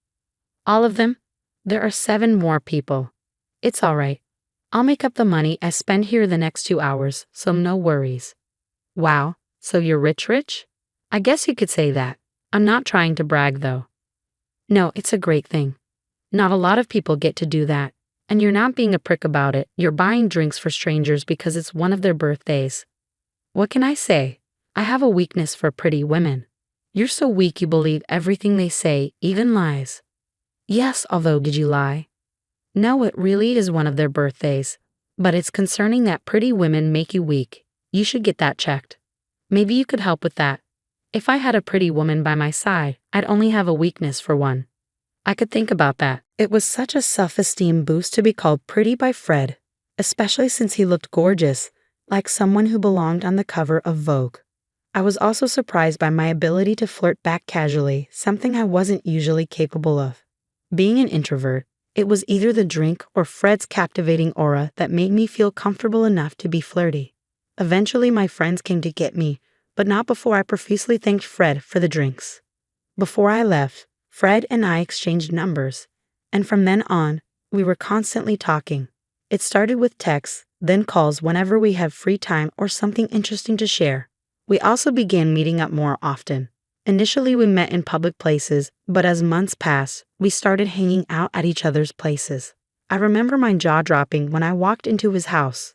All of them? There are 7 more people. It's all right. I'll make up the money I spend here the next 2 hours, so no worries. Wow, so you're rich? I guess you could say that. I'm not trying to brag though. No, it's a great thing. Not a lot of people get to do that. And you're not being a prick about it. You're buying drinks for strangers because it's one of their birthdays. What can I say? I have a weakness for pretty women. You're so weak you believe everything they say, even lies. Yes, although did you lie? No, it really is one of their birthdays. But it's concerning that pretty women make you weak. You should get that checked. Maybe you could help with that. If I had a pretty woman by my side, I'd only have a weakness for one. I could think about that. It was such a self-esteem boost to be called pretty by Fred, especially since he looked gorgeous, like someone who belonged on the cover of Vogue. I was also surprised by my ability to flirt back casually, something I wasn't usually capable of. Being an introvert, it was either the drink or Fred's captivating aura that made me feel comfortable enough to be flirty. Eventually my friends came to get me, but not before I profusely thanked Fred for the drinks. Before I left, Fred and I exchanged numbers, and from then on, we were constantly talking. It started with texts, then calls whenever we had free time or something interesting to share. We also began meeting up more often. Initially we met in public places, but as months passed, we started hanging out at each other's places. I remember my jaw dropping when I walked into his house.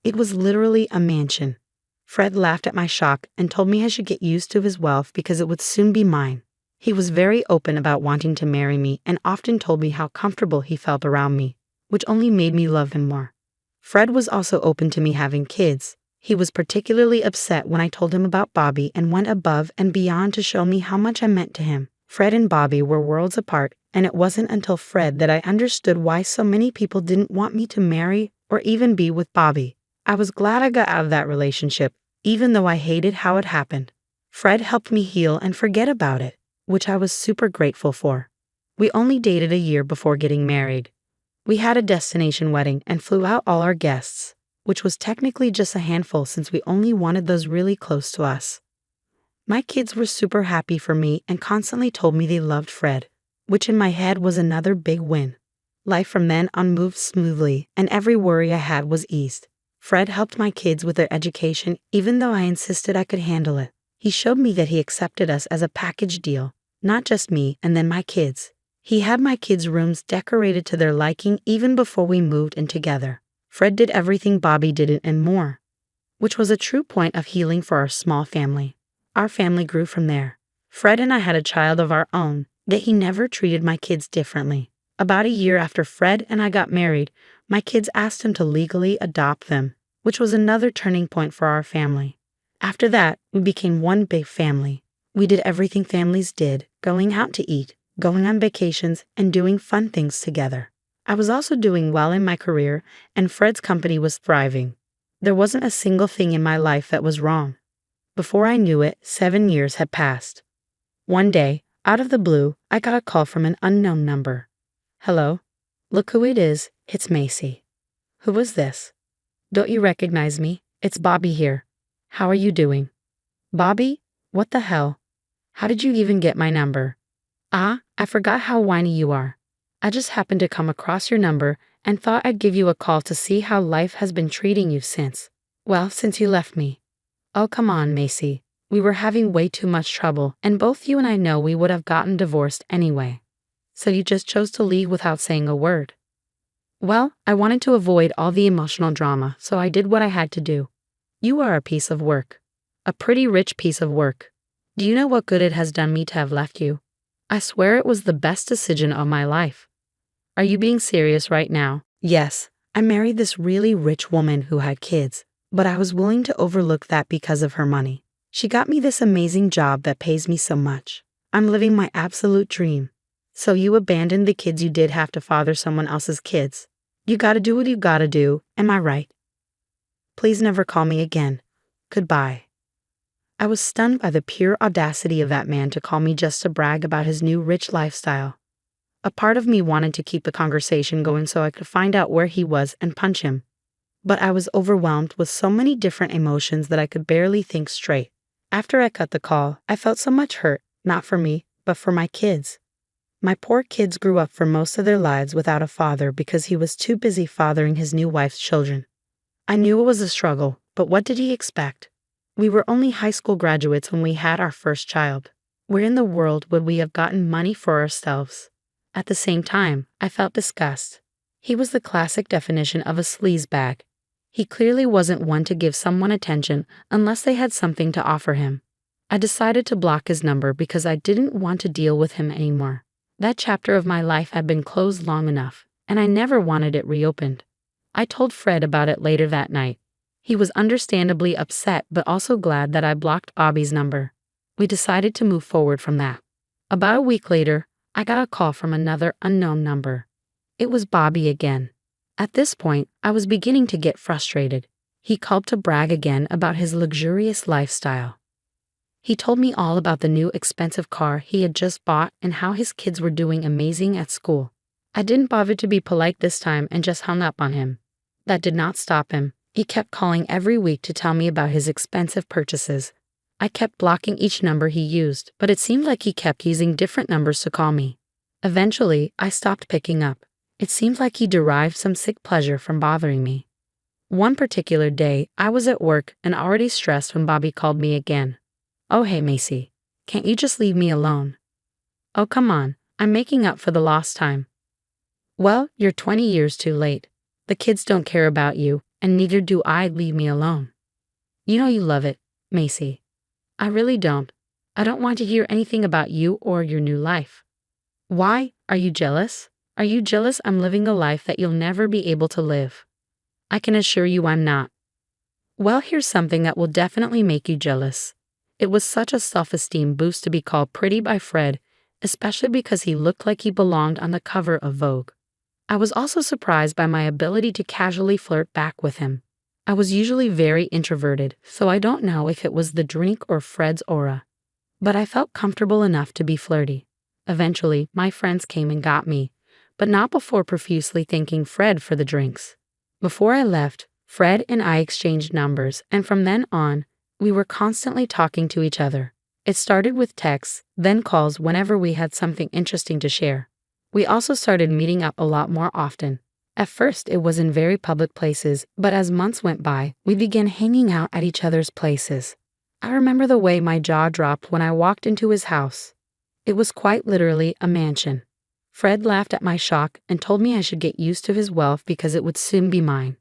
It was literally a mansion. Fred laughed at my shock and told me I should get used to his wealth because it would soon be mine. He was very open about wanting to marry me and often told me how comfortable he felt around me, which only made me love him more. Fred was also open to me having kids. He was particularly upset when I told him about Bobby and went above and beyond to show me how much I meant to him. Fred and Bobby were worlds apart, and it wasn't until Fred that I understood why so many people didn't want me to marry or even be with Bobby. I was glad I got out of that relationship, even though I hated how it happened. Fred helped me heal and forget about it, which I was super grateful for. We only dated a year before getting married. We had a destination wedding and flew out all our guests, which was technically just a handful since we only wanted those really close to us. My kids were super happy for me and constantly told me they loved Fred, which in my head was another big win. Life from then on moved smoothly, and every worry I had was eased. Fred helped my kids with their education even though I insisted I could handle it. He showed me that he accepted us as a package deal, not just me and then my kids. He had my kids' rooms decorated to their liking even before we moved in together. Fred did everything Bobby didn't and more, which was a true point of healing for our small family. Our family grew from there. Fred and I had a child of our own, yet he never treated my kids differently. About a year after Fred and I got married, my kids asked him to legally adopt them, which was another turning point for our family. After that, we became one big family. We did everything families did, going out to eat, going on vacations, and doing fun things together. I was also doing well in my career, and Fred's company was thriving. There wasn't a single thing in my life that was wrong. Before I knew it, 7 years had passed. One day, out of the blue, I got a call from an unknown number. Hello? Look who it is, it's Macy. Who is this? Don't you recognize me? It's Bobby here. How are you doing? Bobby? What the hell? How did you even get my number? Ah, I forgot how whiny you are. I just happened to come across your number and thought I'd give you a call to see how life has been treating you since you left me. Oh, come on, Macy. We were having way too much trouble, and both you and I know we would have gotten divorced anyway. So you just chose to leave without saying a word. Well, I wanted to avoid all the emotional drama, so I did what I had to do. You are a piece of work. A pretty rich piece of work. Do you know what good it has done me to have left you? I swear it was the best decision of my life. Are you being serious right now? Yes, I married this really rich woman who had kids, but I was willing to overlook that because of her money. She got me this amazing job that pays me so much. I'm living my absolute dream. So you abandoned the kids you did have to father someone else's kids. You gotta do what you gotta do, am I right? Please never call me again. Goodbye. I was stunned by the pure audacity of that man to call me just to brag about his new rich lifestyle. A part of me wanted to keep the conversation going so I could find out where he was and punch him. But I was overwhelmed with so many different emotions that I could barely think straight. After I cut the call, I felt so much hurt, not for me, but for my kids. My poor kids grew up for most of their lives without a father because he was too busy fathering his new wife's children. I knew it was a struggle, but what did he expect? We were only high school graduates when we had our first child. Where in the world would we have gotten money for ourselves? At the same time, I felt disgust. He was the classic definition of a sleazebag. He clearly wasn't one to give someone attention unless they had something to offer him. I decided to block his number because I didn't want to deal with him anymore. That chapter of my life had been closed long enough, and I never wanted it reopened. I told Fred about it later that night. He was understandably upset but also glad that I blocked Bobby's number. We decided to move forward from that. About a week later, I got a call from another unknown number. It was Bobby again. At this point, I was beginning to get frustrated. He called to brag again about his luxurious lifestyle. He told me all about the new expensive car he had just bought and how his kids were doing amazing at school. I didn't bother to be polite this time and just hung up on him. That did not stop him. He kept calling every week to tell me about his expensive purchases. I kept blocking each number he used, but it seemed like he kept using different numbers to call me. Eventually, I stopped picking up. It seemed like he derived some sick pleasure from bothering me. One particular day, I was at work and already stressed when Bobby called me again. Oh, hey, Macy. Can't you just leave me alone? Oh, come on. I'm making up for the lost time. Well, you're 20 years too late. The kids don't care about you, and neither do I. Leave me alone. You know you love it, Macy. I really don't. I don't want to hear anything about you or your new life. Why? Are you jealous? Are you jealous I'm living a life that you'll never be able to live? I can assure you I'm not. Well, here's something that will definitely make you jealous. It was such a self-esteem boost to be called pretty by Fred, especially because he looked like he belonged on the cover of Vogue. I was also surprised by my ability to casually flirt back with him. I was usually very introverted, so I don't know if it was the drink or Fred's aura. But I felt comfortable enough to be flirty. Eventually, my friends came and got me, but not before profusely thanking Fred for the drinks. Before I left, Fred and I exchanged numbers, and from then on, we were constantly talking to each other. It started with texts, then calls whenever we had something interesting to share. We also started meeting up a lot more often. At first, it was in very public places, but as months went by, we began hanging out at each other's places. I remember the way my jaw dropped when I walked into his house. It was quite literally a mansion. Fred laughed at my shock and told me I should get used to his wealth because it would soon be mine.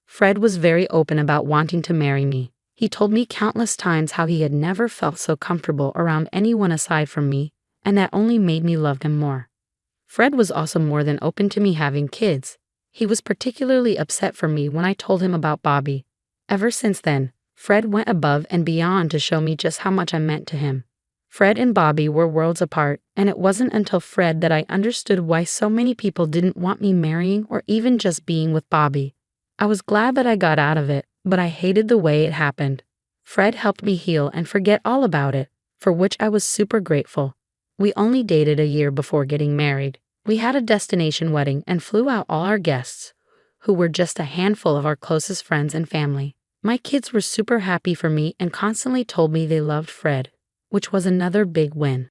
Fred was very open about wanting to marry me. He told me countless times how he had never felt so comfortable around anyone aside from me, and that only made me love him more. Fred was also more than open to me having kids. He was particularly upset for me when I told him about Bobby. Ever since then, Fred went above and beyond to show me just how much I meant to him. Fred and Bobby were worlds apart, and it wasn't until Fred that I understood why so many people didn't want me marrying or even just being with Bobby. I was glad that I got out of it, but I hated the way it happened. Fred helped me heal and forget all about it, for which I was super grateful. We only dated a year before getting married. We had a destination wedding and flew out all our guests, who were just a handful of our closest friends and family. My kids were super happy for me and constantly told me they loved Fred, which was another big win.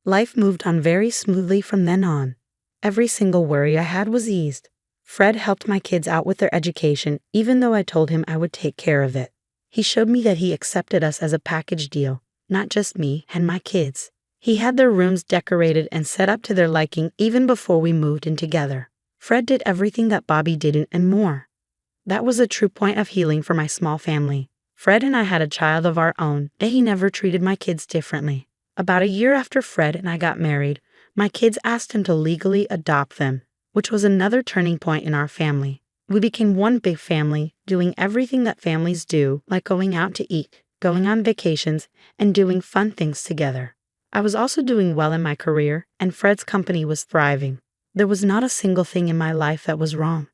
Life moved on very smoothly from then on. Every single worry I had was eased. Fred helped my kids out with their education, even though I told him I would take care of it. He showed me that he accepted us as a package deal, not just me and my kids. He had their rooms decorated and set up to their liking even before we moved in together. Fred did everything that Bobby didn't and more. That was a true point of healing for my small family. Fred and I had a child of our own, and he never treated my kids differently. About a year after Fred and I got married, my kids asked him to legally adopt them, which was another turning point in our family. We became one big family, doing everything that families do, like going out to eat, going on vacations, and doing fun things together. I was also doing well in my career, and Fred's company was thriving. There was not a single thing in my life that was wrong.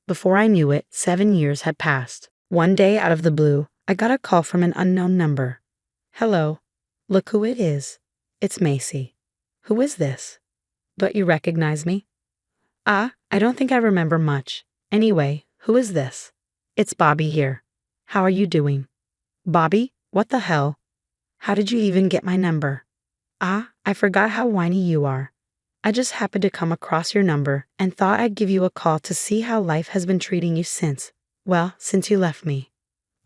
Before I knew it, 7 years had passed. One day, out of the blue, I got a call from an unknown number. "Hello. Look who it is. It's Macy." "Who is this?" "Don't you recognize me?" I don't think I remember much. Anyway, who is this?" "It's Bobby here. How are you doing?" "Bobby? What the hell? How did you even get my number?" I forgot how whiny you are. I just happened to come across your number and thought I'd give you a call to see how life has been treating you since you left me."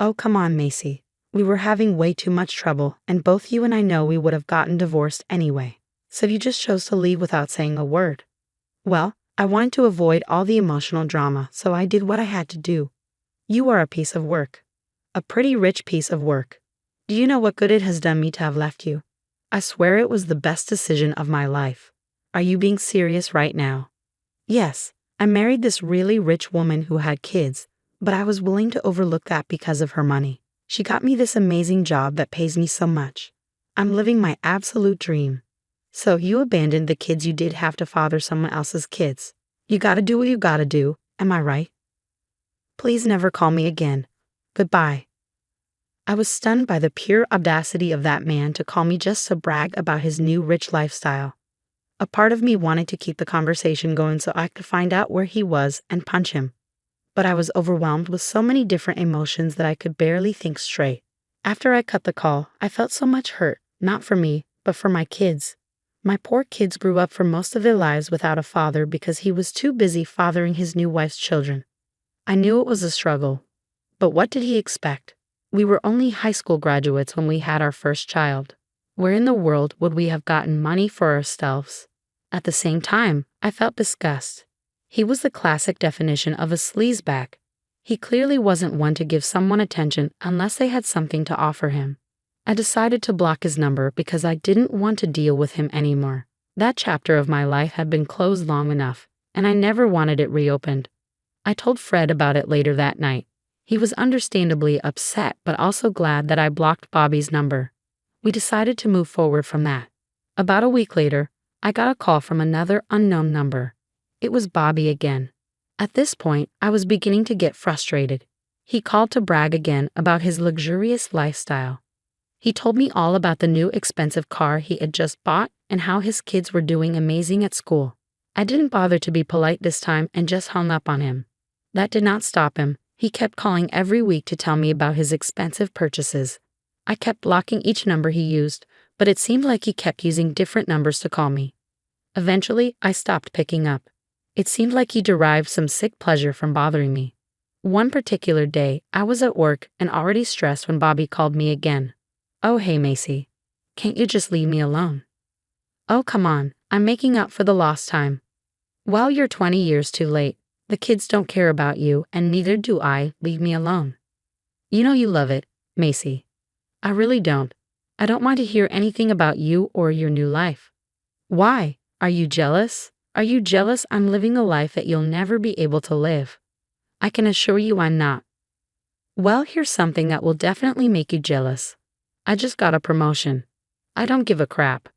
"Oh, come on, Macy. We were having way too much trouble, and both you and I know we would have gotten divorced anyway. So you just chose to leave without saying a word." "Well, I wanted to avoid all the emotional drama, so I did what I had to do." "You are a piece of work. A pretty rich piece of work. Do you know what good it has done me to have left you? I swear it was the best decision of my life." "Are you being serious right now?" "Yes, I married this really rich woman who had kids, but I was willing to overlook that because of her money. She got me this amazing job that pays me so much. I'm living my absolute dream." "So you abandoned the kids you did have to father someone else's kids. You gotta do what you gotta do, am I right?" "Please never call me again. Goodbye." I was stunned by the pure audacity of that man to call me just to brag about his new rich lifestyle. A part of me wanted to keep the conversation going so I could find out where he was and punch him. But I was overwhelmed with so many different emotions that I could barely think straight. After I cut the call, I felt so much hurt, not for me, but for my kids. My poor kids grew up for most of their lives without a father because he was too busy fathering his new wife's children. I knew it was a struggle. But what did he expect? We were only high school graduates when we had our first child. Where in the world would we have gotten money for ourselves? At the same time, I felt disgust. He was the classic definition of a sleazeback. He clearly wasn't one to give someone attention unless they had something to offer him. I decided to block his number because I didn't want to deal with him anymore. That chapter of my life had been closed long enough, and I never wanted it reopened. I told Fred about it later that night. He was understandably upset, but also glad that I blocked Bobby's number. We decided to move forward from that. About a week later, I got a call from another unknown number. It was Bobby again. At this point, I was beginning to get frustrated. He called to brag again about his luxurious lifestyle. He told me all about the new expensive car he had just bought and how his kids were doing amazing at school. I didn't bother to be polite this time and just hung up on him. That did not stop him. He kept calling every week to tell me about his expensive purchases. I kept blocking each number he used, but it seemed like he kept using different numbers to call me. Eventually, I stopped picking up. It seemed like he derived some sick pleasure from bothering me. One particular day, I was at work and already stressed when Bobby called me again. "Oh, hey, Macy. Can't you just leave me alone?" "Oh, come on. I'm making up for the lost time." "Well, you're 20 years too late. The kids don't care about you, and neither do I. Leave me alone." "You know you love it, Macy." "I really don't. I don't want to hear anything about you or your new life." "Why? Are you jealous?" Are you jealous I'm living a life that you'll never be able to live? I can assure you I'm not. Well, here's something that will definitely make you jealous. I just got a promotion. I don't give a crap.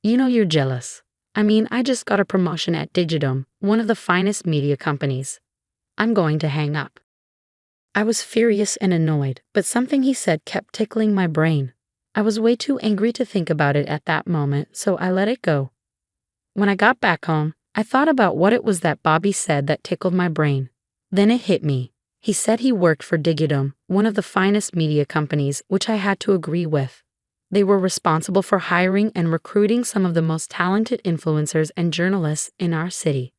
You know you're jealous. I just got a promotion at Digidome, one of the finest media companies. I'm going to hang up. I was furious and annoyed, but something he said kept tickling my brain. I was way too angry to think about it at that moment, so I let it go. When I got back home, I thought about what it was that Bobby said that tickled my brain. Then it hit me. He said he worked for Digidome, one of the finest media companies, which I had to agree with. They were responsible for hiring and recruiting some of the most talented influencers and journalists in our city.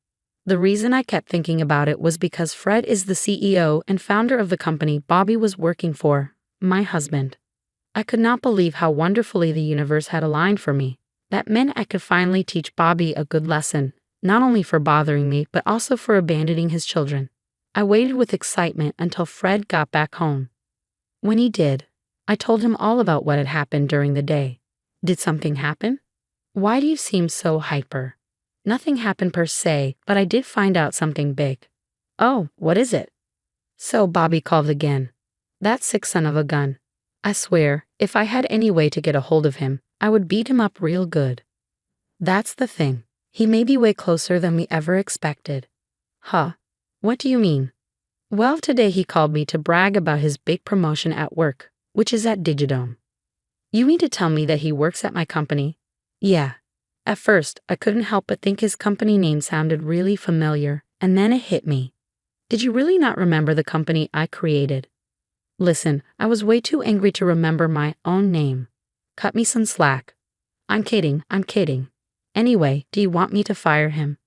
The reason I kept thinking about it was because Fred is the CEO and founder of the company Bobby was working for, my husband. I could not believe how wonderfully the universe had aligned for me. That meant I could finally teach Bobby a good lesson, not only for bothering me, but also for abandoning his children. I waited with excitement until Fred got back home. When he did, I told him all about what had happened during the day. Did something happen? Why do you seem so hyper? Nothing happened per se, but I did find out something big. Oh, what is it? So Bobby called again. That sick son of a gun. I swear, if I had any way to get a hold of him, I would beat him up real good. That's the thing. He may be way closer than we ever expected. Huh? What do you mean? Well, today he called me to brag about his big promotion at work, which is at Digidome. You mean to tell me that he works at my company? Yeah. At first, I couldn't help but think his company name sounded really familiar, and then it hit me. Did you really not remember the company I created? Listen, I was way too angry to remember my own name. Cut me some slack. I'm kidding. Anyway, do you want me to fire him?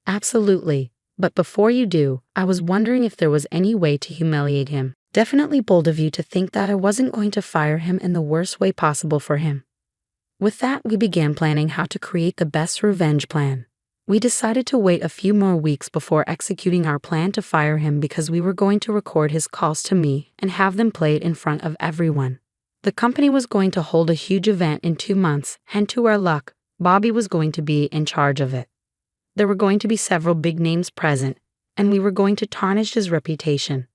Absolutely. But before you do, I was wondering if there was any way to humiliate him. Definitely bold of you to think that I wasn't going to fire him in the worst way possible for him. With that, we began planning how to create the best revenge plan. We decided to wait a few more weeks before executing our plan to fire him because we were going to record his calls to me and have them played in front of everyone. The company was going to hold a huge event in 2 months, and to our luck, Bobby was going to be in charge of it. There were going to be several big names present, and we were going to tarnish his reputation.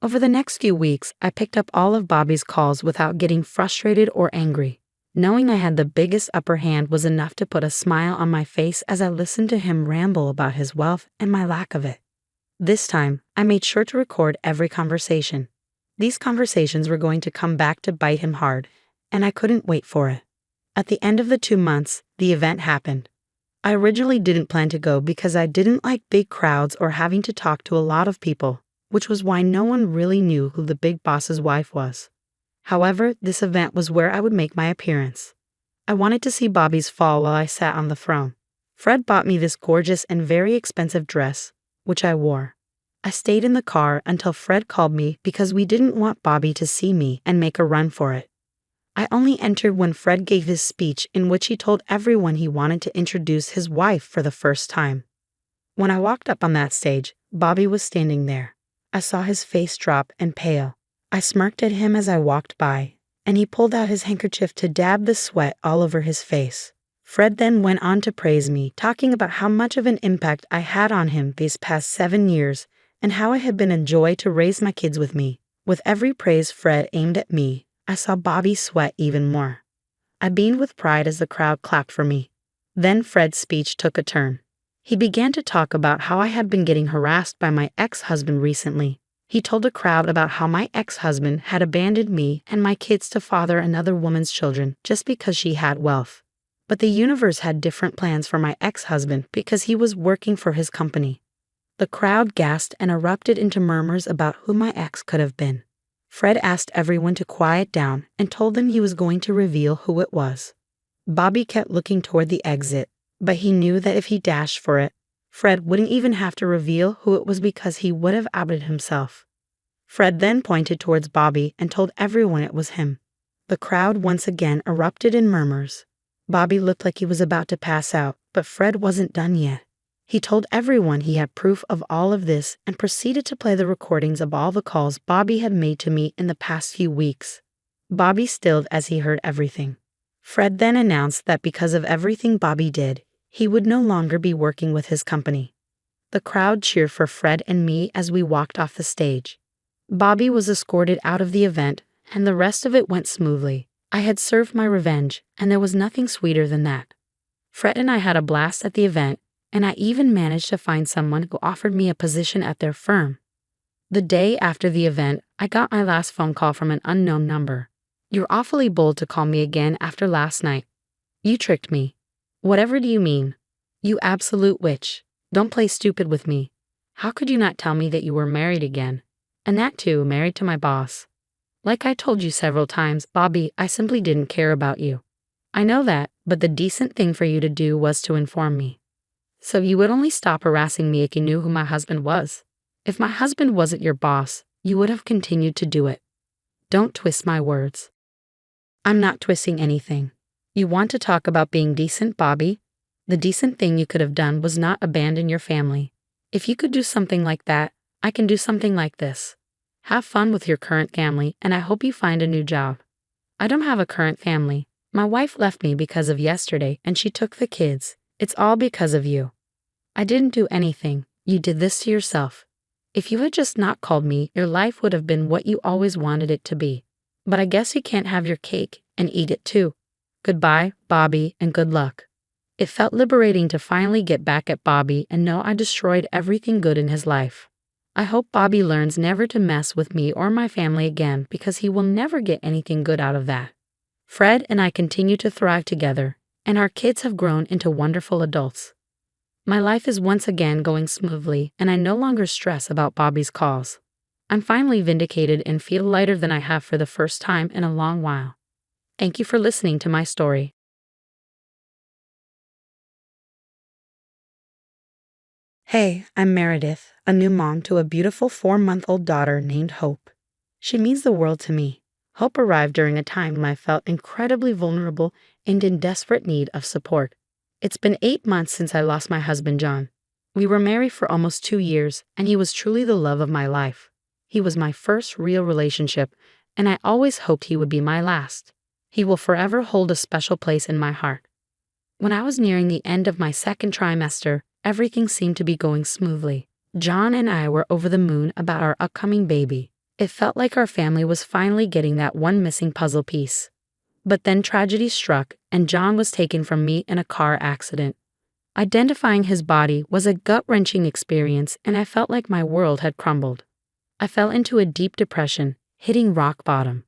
Over the next few weeks, I picked up all of Bobby's calls without getting frustrated or angry. Knowing I had the biggest upper hand was enough to put a smile on my face as I listened to him ramble about his wealth and my lack of it. This time, I made sure to record every conversation. These conversations were going to come back to bite him hard, and I couldn't wait for it. At the end of the 2 months, the event happened. I originally didn't plan to go because I didn't like big crowds or having to talk to a lot of people, which was why no one really knew who the big boss's wife was. However, this event was where I would make my appearance. I wanted to see Bobby's fall while I sat on the throne. Fred bought me this gorgeous and very expensive dress, which I wore. I stayed in the car until Fred called me because we didn't want Bobby to see me and make a run for it. I only entered when Fred gave his speech in which he told everyone he wanted to introduce his wife for the first time. When I walked up on that stage, Bobby was standing there. I saw his face drop and pale. I smirked at him as I walked by, and he pulled out his handkerchief to dab the sweat all over his face. Fred then went on to praise me, talking about how much of an impact I had on him these past 7 years and how it had been a joy to raise my kids with me. With every praise Fred aimed at me, I saw Bobby sweat even more. I beamed with pride as the crowd clapped for me. Then Fred's speech took a turn. He began to talk about how I had been getting harassed by my ex-husband recently. He told the crowd about how my ex-husband had abandoned me and my kids to father another woman's children just because she had wealth. But the universe had different plans for my ex-husband because he was working for his company. The crowd gasped and erupted into murmurs about who my ex could have been. Fred asked everyone to quiet down and told them he was going to reveal who it was. Bobby kept looking toward the exit, but he knew that if he dashed for it, Fred wouldn't even have to reveal who it was because he would have outed himself. Fred then pointed towards Bobby and told everyone it was him. The crowd once again erupted in murmurs. Bobby looked like he was about to pass out, but Fred wasn't done yet. He told everyone he had proof of all of this and proceeded to play the recordings of all the calls Bobby had made to me in the past few weeks. Bobby stilled as he heard everything. Fred then announced that because of everything Bobby did, He would no longer be working with his company. The crowd cheered for Fred and me as we walked off the stage. Bobby was escorted out of the event, and the rest of it went smoothly. I had served my revenge, and there was nothing sweeter than that. Fred and I had a blast at the event, and I even managed to find someone who offered me a position at their firm. The day after the event, I got my last phone call from an unknown number. "You're awfully bold to call me again after last night. You tricked me." "Whatever do you mean? You absolute witch. Don't play stupid with me. How could you not tell me that you were married again? And that too, married to my boss." "Like I told you several times, Bobby, I simply didn't care about you." "I know that, but the decent thing for you to do was to inform me. So you would only stop harassing me if you knew who my husband was. If my husband wasn't your boss, you would have continued to do it." "Don't twist my words." "I'm not twisting anything. You want to talk about being decent, Bobby? The decent thing you could have done was not abandon your family. If you could do something like that, I can do something like this. Have fun with your current family, and I hope you find a new job." "I don't have a current family. My wife left me because of yesterday, and she took the kids. It's all because of you." "I didn't do anything. You did this to yourself. If you had just not called me, your life would have been what you always wanted it to be. But I guess you can't have your cake and eat it too. Goodbye, Bobby, and good luck." It felt liberating to finally get back at Bobby and know I destroyed everything good in his life. I hope Bobby learns never to mess with me or my family again, because he will never get anything good out of that. Fred and I continue to thrive together, and our kids have grown into wonderful adults. My life is once again going smoothly, and I no longer stress about Bobby's calls. I'm finally vindicated and feel lighter than I have for the first time in a long while. Thank you for listening to my story. Hey, I'm Meredith, a new mom to a beautiful 4-month-old daughter named Hope. She means the world to me. Hope arrived during a time when I felt incredibly vulnerable and in desperate need of support. It's been 8 months since I lost my husband, John. We were married for almost 2 years, and he was truly the love of my life. He was my first real relationship, and I always hoped he would be my last. He will forever hold a special place in my heart. When I was nearing the end of my second trimester, everything seemed to be going smoothly. John and I were over the moon about our upcoming baby. It felt like our family was finally getting that one missing puzzle piece. But then tragedy struck, and John was taken from me in a car accident. Identifying his body was a gut-wrenching experience, and I felt like my world had crumbled. I fell into a deep depression, hitting rock bottom.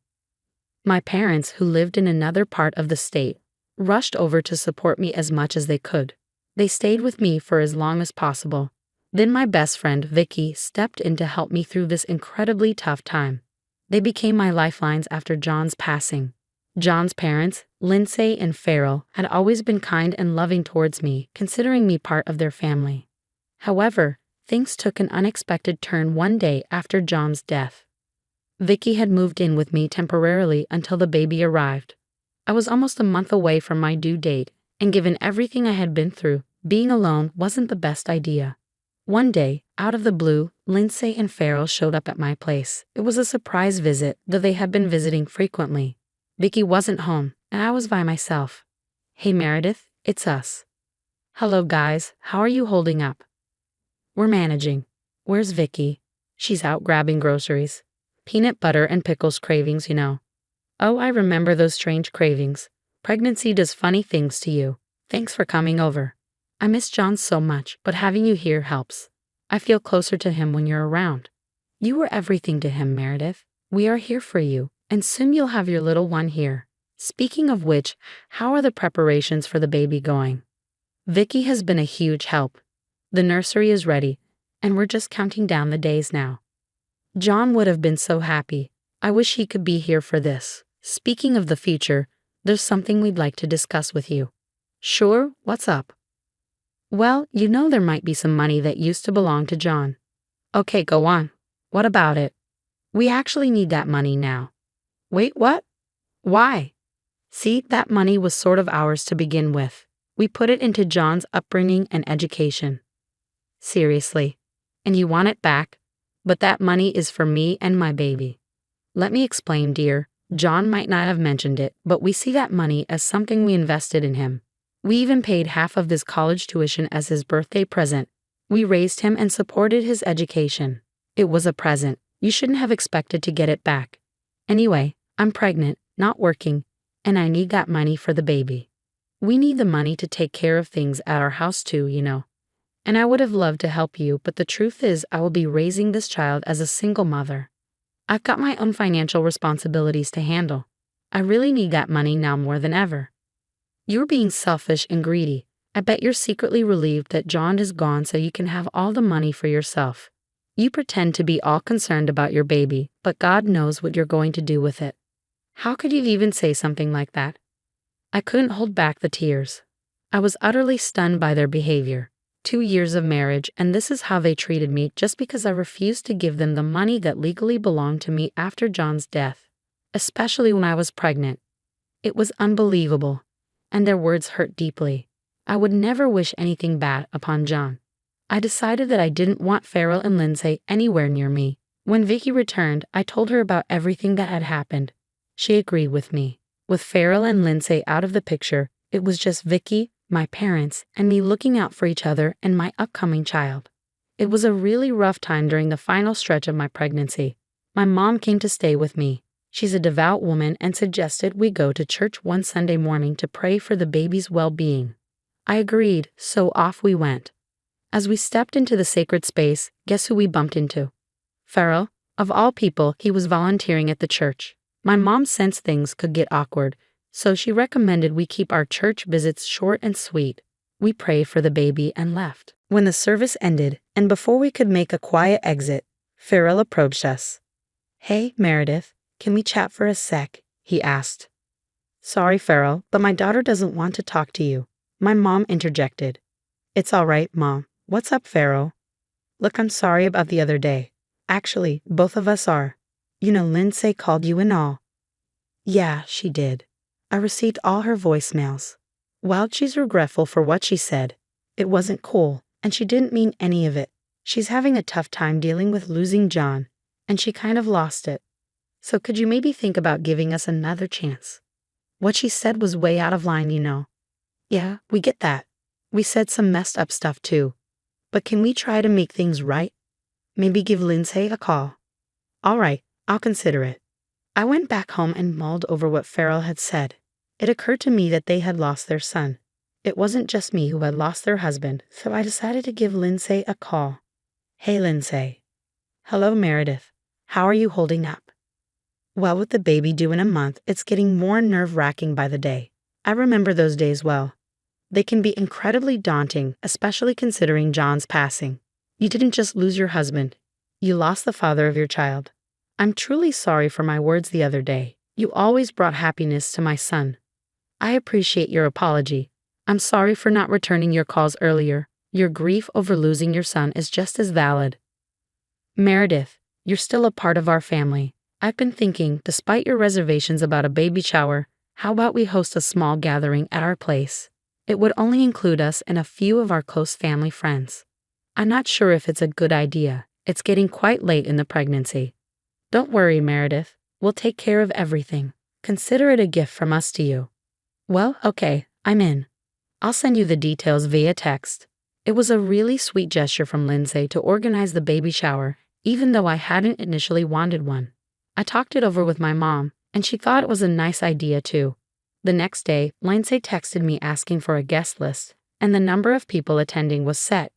My parents, who lived in another part of the state, rushed over to support me as much as they could. They stayed with me for as long as possible. Then my best friend, Vicky, stepped in to help me through this incredibly tough time. They became my lifelines after John's passing. John's parents, Lindsay and Farrell, had always been kind and loving towards me, considering me part of their family. However, things took an unexpected turn one day after John's death. Vicky had moved in with me temporarily until the baby arrived. I was almost a month away from my due date, and given everything I had been through, being alone wasn't the best idea. One day, out of the blue, Lindsay and Farrell showed up at my place. It was a surprise visit, though they had been visiting frequently. Vicky wasn't home, and I was by myself. "Hey Meredith, it's us." "Hello guys, how are you holding up?" "We're managing." "Where's Vicky?" "She's out grabbing groceries. Peanut butter and pickles cravings, you know." "Oh, I remember those strange cravings. Pregnancy does funny things to you. Thanks for coming over. I miss John so much, but having you here helps. I feel closer to him when you're around. You were everything to him, Meredith. We are here for you, and soon you'll have your little one here. Speaking of which, how are the preparations for the baby going?" "Vicky has been a huge help. The nursery is ready, and we're just counting down the days now." "John would have been so happy. I wish he could be here for this. Speaking of the future, there's something we'd like to discuss with you." "Sure, what's up?" "Well, you know there might be some money that used to belong to John." "Okay, go on. What about it?" "We actually need that money now." "Wait, what? Why?" "See, that money was sort of ours to begin with. We put it into John's upbringing and education." "Seriously? And you want it back? But that money is for me and my baby." "Let me explain, dear. John might not have mentioned it, but we see that money as something we invested in him. We even paid half of his college tuition as his birthday present. We raised him and supported his education. It was a present. You shouldn't have expected to get it back. Anyway, I'm pregnant, not working, and I need that money for the baby. We need the money to take care of things at our house too, you know. And I would have loved to help you, but the truth is I will be raising this child as a single mother. I've got my own financial responsibilities to handle. I really need that money now more than ever. You're being selfish and greedy. I bet you're secretly relieved that John is gone so you can have all the money for yourself. You pretend to be all concerned about your baby, but God knows what you're going to do with it. How could you even say something like that? I couldn't hold back the tears. I was utterly stunned by their behavior. 2 years of marriage, and this is how they treated me just because I refused to give them the money that legally belonged to me after John's death, especially when I was pregnant. It was unbelievable, and their words hurt deeply. I would never wish anything bad upon John. I decided that I didn't want Farrell and Lindsay anywhere near me. When Vicky returned, I told her about everything that had happened. She agreed with me. With Farrell and Lindsay out of the picture, it was just Vicky, my parents, and me looking out for each other and my upcoming child. It was a really rough time during the final stretch of my pregnancy. My mom came to stay with me. She's a devout woman and suggested we go to church one Sunday morning to pray for the baby's well-being. I agreed, so off we went. As we stepped into the sacred space, guess who we bumped into? Farrell. Of all people, he was volunteering at the church. My mom sensed things could get awkward, so she recommended we keep our church visits short and sweet. We prayed for the baby and left. When the service ended, and before we could make a quiet exit, Farrell approached us. "Hey, Meredith, can we chat for a sec?" he asked. "Sorry, Farrell, but my daughter doesn't want to talk to you," my mom interjected. "It's all right, Mom. What's up, Farrell?" "Look, I'm sorry about the other day. Actually, both of us are. You know, Lindsay called you and all." "Yeah, she did. I received all her voicemails. While she's regretful for what she said, it wasn't cool, and she didn't mean any of it. She's having a tough time dealing with losing John, and she kind of lost it. So could you maybe think about giving us another chance? What she said was way out of line, you know." "Yeah, we get that. We said some messed up stuff too. But can we try to make things right? Maybe give Lindsay a call." "All right, I'll consider it." I went back home and mulled over what Farrell had said. It occurred to me that they had lost their son. It wasn't just me who had lost their husband, so I decided to give Lindsay a call. "Hey, Lindsay." "Hello, Meredith. How are you holding up?" "Well, with the baby due in a month, it's getting more nerve-wracking by the day. I remember those days well. They can be incredibly daunting, especially considering John's passing. You didn't just lose your husband. You lost the father of your child. I'm truly sorry for my words the other day. You always brought happiness to my son. I appreciate your apology. I'm sorry for not returning your calls earlier. Your grief over losing your son is just as valid. Meredith, you're still a part of our family. I've been thinking, despite your reservations about a baby shower, how about we host a small gathering at our place? It would only include us and a few of our close family friends. I'm not sure if it's a good idea. It's getting quite late in the pregnancy. Don't worry, Meredith. We'll take care of everything. Consider it a gift from us to you." "Well, okay, I'm in. I'll send you the details via text." It was a really sweet gesture from Lindsay to organize the baby shower, even though I hadn't initially wanted one. I talked it over with my mom, and she thought it was a nice idea too. The next day, Lindsay texted me asking for a guest list, and the number of people attending was set.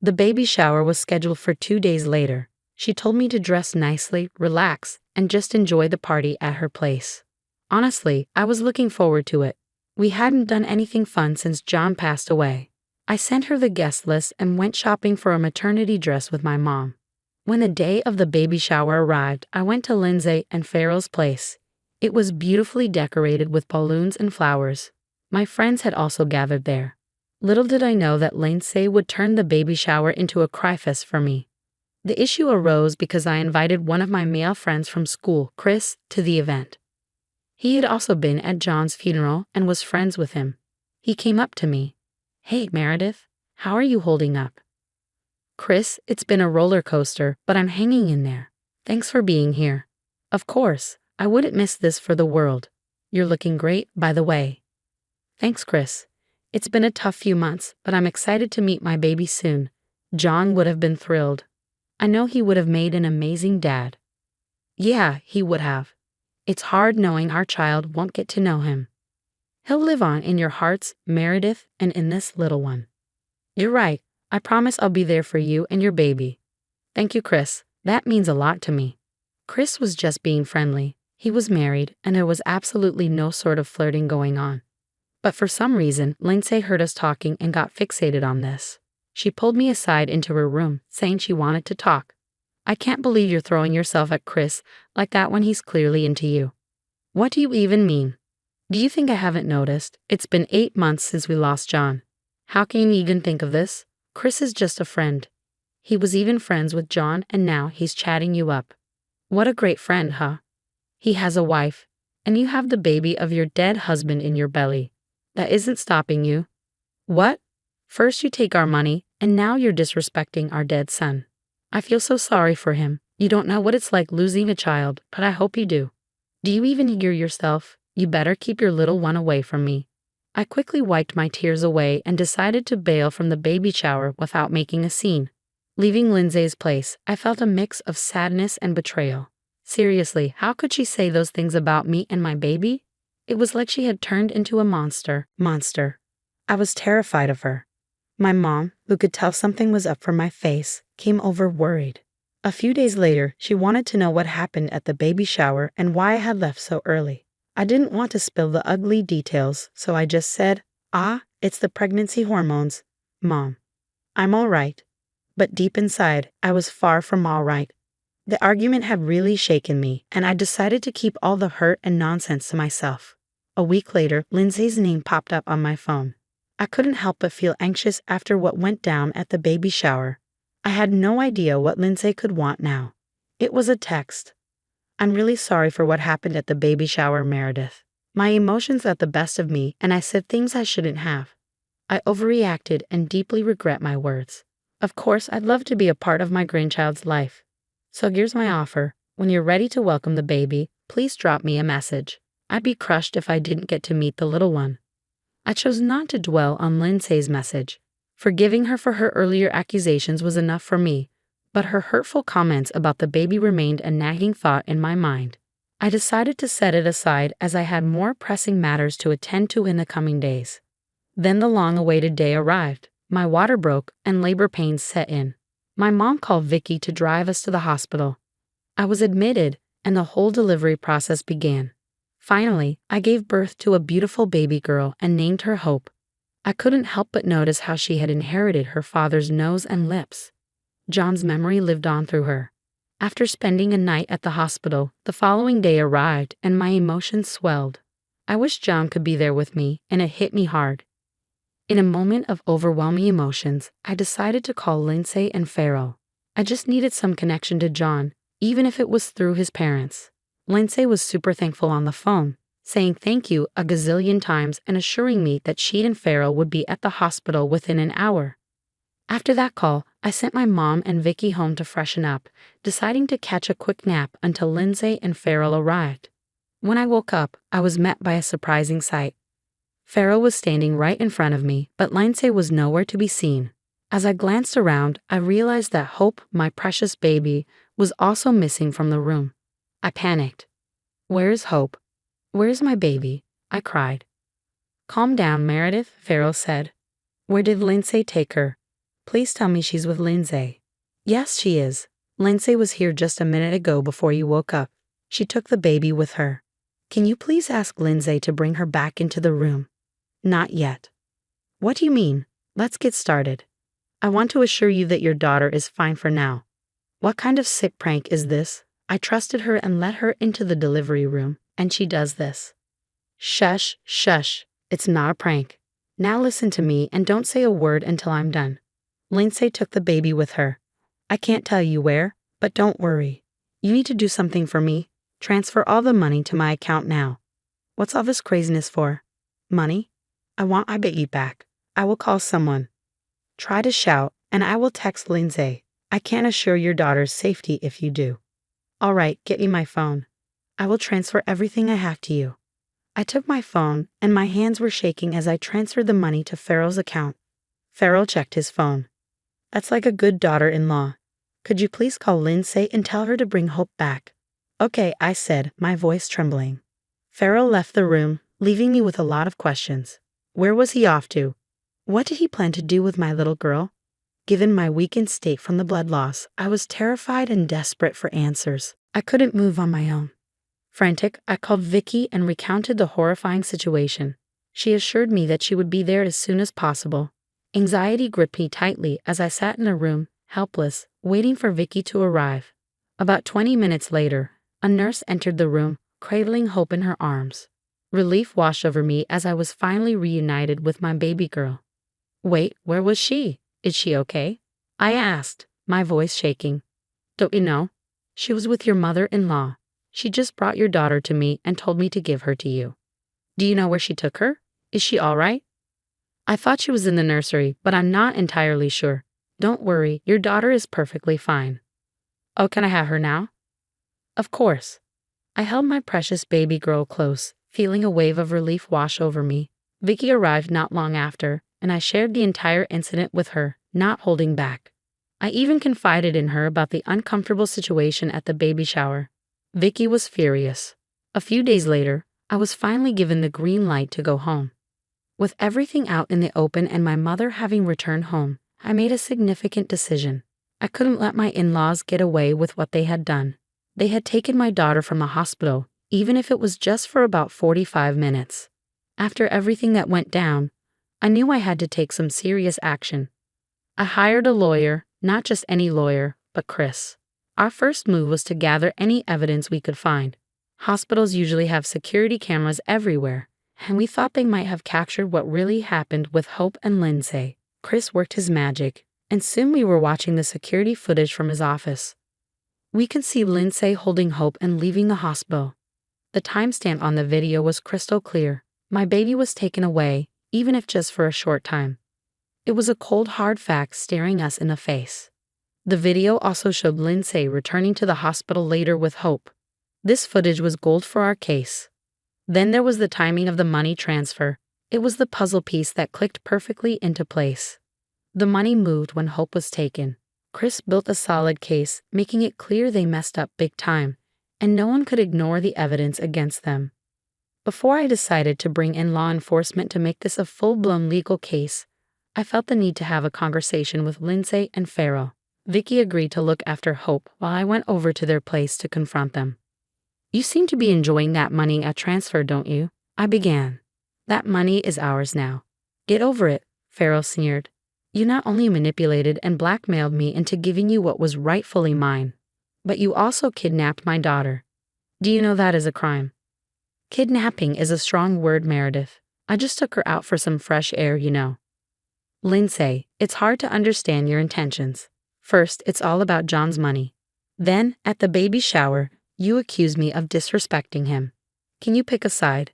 The baby shower was scheduled for 2 days later. She told me to dress nicely, relax, and just enjoy the party at her place. Honestly, I was looking forward to it. We hadn't done anything fun since John passed away. I sent her the guest list and went shopping for a maternity dress with my mom. When the day of the baby shower arrived, I went to Lindsay and Farrell's place. It was beautifully decorated with balloons and flowers. My friends had also gathered there. Little did I know that Lindsay would turn the baby shower into a cry-fest for me. The issue arose because I invited one of my male friends from school, Chris, to the event. He had also been at John's funeral and was friends with him. He came up to me. "Hey, Meredith, how are you holding up?" "Chris, it's been a roller coaster, but I'm hanging in there. Thanks for being here." "Of course, I wouldn't miss this for the world. You're looking great, by the way." "Thanks, Chris. It's been a tough few months, but I'm excited to meet my baby soon. John would have been thrilled. I know he would have made an amazing dad. Yeah, he would have. It's hard knowing our child won't get to know him. He'll live on in your hearts, Meredith, and in this little one. You're right. I promise I'll be there for you and your baby. Thank you, Chris. That means a lot to me. Chris was just being friendly. He was married, and there was absolutely no sort of flirting going on. But for some reason, Lindsay heard us talking and got fixated on this. She pulled me aside into her room, saying she wanted to talk. I can't believe you're throwing yourself at Chris like that when he's clearly into you. What do you even mean? Do you think I haven't noticed? It's been 8 months since we lost John. How can you even think of this? Chris is just a friend. He was even friends with John, and now he's chatting you up. What a great friend, huh? He has a wife, and you have the baby of your dead husband in your belly. That isn't stopping you. What? First you take our money, and now you're disrespecting our dead son. I feel so sorry for him. You don't know what it's like losing a child, but I hope you do. Do you even hear yourself? You better keep your little one away from me. I quickly wiped my tears away and decided to bail from the baby shower without making a scene. Leaving Lindsay's place, I felt a mix of sadness and betrayal. Seriously, how could she say those things about me and my baby? It was like she had turned into a monster. I was terrified of her. My mom, who could tell something was up for my face, came over worried. A few days later, she wanted to know what happened at the baby shower and why I had left so early. I didn't want to spill the ugly details, so I just said, it's the pregnancy hormones, Mom. I'm all right. But deep inside, I was far from all right. The argument had really shaken me, and I decided to keep all the hurt and nonsense to myself. A week later, Lindsay's name popped up on my phone. I couldn't help but feel anxious after what went down at the baby shower. I had no idea what Lindsay could want now. It was a text. I'm really sorry for what happened at the baby shower, Meredith. My emotions got the best of me, and I said things I shouldn't have. I overreacted and deeply regret my words. Of course, I'd love to be a part of my grandchild's life. So here's my offer. When you're ready to welcome the baby, please drop me a message. I'd be crushed if I didn't get to meet the little one. I chose not to dwell on Lindsay's message. Forgiving her for her earlier accusations was enough for me, but her hurtful comments about the baby remained a nagging thought in my mind. I decided to set it aside as I had more pressing matters to attend to in the coming days. Then the long-awaited day arrived. My water broke and labor pains set in. My mom called Vicky to drive us to the hospital. I was admitted, and the whole delivery process began. Finally, I gave birth to a beautiful baby girl and named her Hope. I couldn't help but notice how she had inherited her father's nose and lips. John's memory lived on through her. After spending a night at the hospital, the following day arrived and my emotions swelled. I wished John could be there with me, and it hit me hard. In a moment of overwhelming emotions, I decided to call Lindsay and Farrell. I just needed some connection to John, even if it was through his parents. Lindsay was super thankful on the phone, saying thank you a gazillion times and assuring me that she and Farrell would be at the hospital within an hour. After that call, I sent my mom and Vicky home to freshen up, deciding to catch a quick nap until Lindsay and Farrell arrived. When I woke up, I was met by a surprising sight. Farrell was standing right in front of me, but Lindsay was nowhere to be seen. As I glanced around, I realized that Hope, my precious baby, was also missing from the room. I panicked. "Where's Hope? Where's my baby?" I cried. "Calm down, Meredith," Farrell said. "Where did Lindsay take her? Please tell me she's with Lindsay." "Yes, she is. Lindsay was here just a minute ago before you woke up. She took the baby with her. Can you please ask Lindsay to bring her back into the room?" "Not yet." "What do you mean? Let's get started. I want to assure you that your daughter is fine for now." "What kind of sick prank is this? I trusted her and let her into the delivery room, and she does this." Shush. It's not a prank. Now listen to me and don't say a word until I'm done. Lindsay took the baby with her. I can't tell you where, but don't worry. You need to do something for me. Transfer all the money to my account now." "What's all this craziness for?" "Money? I want my baby back. I will call someone. Try to shout, and I will text Lindsay. I can't assure your daughter's safety if you do." "All right, get me my phone. I will transfer everything I have to you." I took my phone, and my hands were shaking as I transferred the money to Farrell's account. Farrell checked his phone. "That's like a good daughter-in-law. Could you please call Lindsay and tell her to bring Hope back?" "Okay," I said, my voice trembling. Farrell left the room, leaving me with a lot of questions. Where was he off to? What did he plan to do with my little girl? Given my weakened state from the blood loss, I was terrified and desperate for answers. I couldn't move on my own. Frantic, I called Vicky and recounted the horrifying situation. She assured me that she would be there as soon as possible. Anxiety gripped me tightly as I sat in a room, helpless, waiting for Vicky to arrive. About 20 minutes later, a nurse entered the room, cradling Hope in her arms. Relief washed over me as I was finally reunited with my baby girl. "Wait, where was she? Is she okay?" I asked, my voice shaking. "Don't you know? She was with your mother-in-law. She just brought your daughter to me and told me to give her to you." "Do you know where she took her? Is she all right?" "I thought she was in the nursery, but I'm not entirely sure. Don't worry, your daughter is perfectly fine." "Oh, can I have her now?" "Of course." I held my precious baby girl close, feeling a wave of relief wash over me. Vicky arrived not long after, and I shared the entire incident with her, not holding back. I even confided in her about the uncomfortable situation at the baby shower. Vicky was furious. A few days later, I was finally given the green light to go home. With everything out in the open and my mother having returned home, I made a significant decision. I couldn't let my in-laws get away with what they had done. They had taken my daughter from the hospital, even if it was just for about 45 minutes. After everything that went down, I knew I had to take some serious action. I hired a lawyer, not just any lawyer, but Chris. Our first move was to gather any evidence we could find. Hospitals usually have security cameras everywhere, and we thought they might have captured what really happened with Hope and Lindsay. Chris worked his magic, and soon we were watching the security footage from his office. We could see Lindsay holding Hope and leaving the hospital. The timestamp on the video was crystal clear. My baby was taken away, even if just for a short time. It was a cold, hard fact staring us in the face. The video also showed Lindsay returning to the hospital later with Hope. This footage was gold for our case. Then there was the timing of the money transfer. It was the puzzle piece that clicked perfectly into place. The money moved when Hope was taken. Chris built a solid case, making it clear they messed up big time, and no one could ignore the evidence against them. Before I decided to bring in law enforcement to make this a full-blown legal case, I felt the need to have a conversation with Lindsay and Farrell. Vicky agreed to look after Hope while I went over to their place to confront them. "You seem to be enjoying that money at transfer, don't you?" I began. "That money is ours now. Get over it," Farrell sneered. "You not only manipulated and blackmailed me into giving you what was rightfully mine, but you also kidnapped my daughter. Do you know that is a crime?" "Kidnapping is a strong word, Meredith. I just took her out for some fresh air, you know." "Lindsay, it's hard to understand your intentions. First, it's all about John's money. Then, at the baby shower, you accuse me of disrespecting him. Can you pick a side?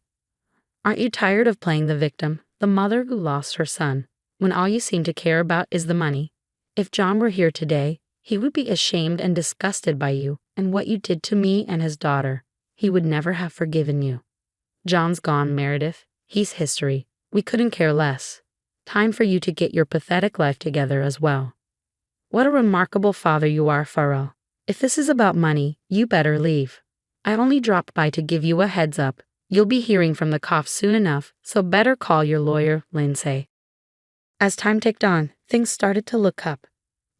Aren't you tired of playing the victim, the mother who lost her son, when all you seem to care about is the money? If John were here today, he would be ashamed and disgusted by you and what you did to me and his daughter. He would never have forgiven you. John's gone, Meredith. He's history. We couldn't care less. Time for you to get your pathetic life together as well." "What a remarkable father you are, Farrell. If this is about money, you better leave. I only dropped by to give you a heads up. You'll be hearing from the cops soon enough, so better call your lawyer, Lindsay." As time ticked on, things started to look up.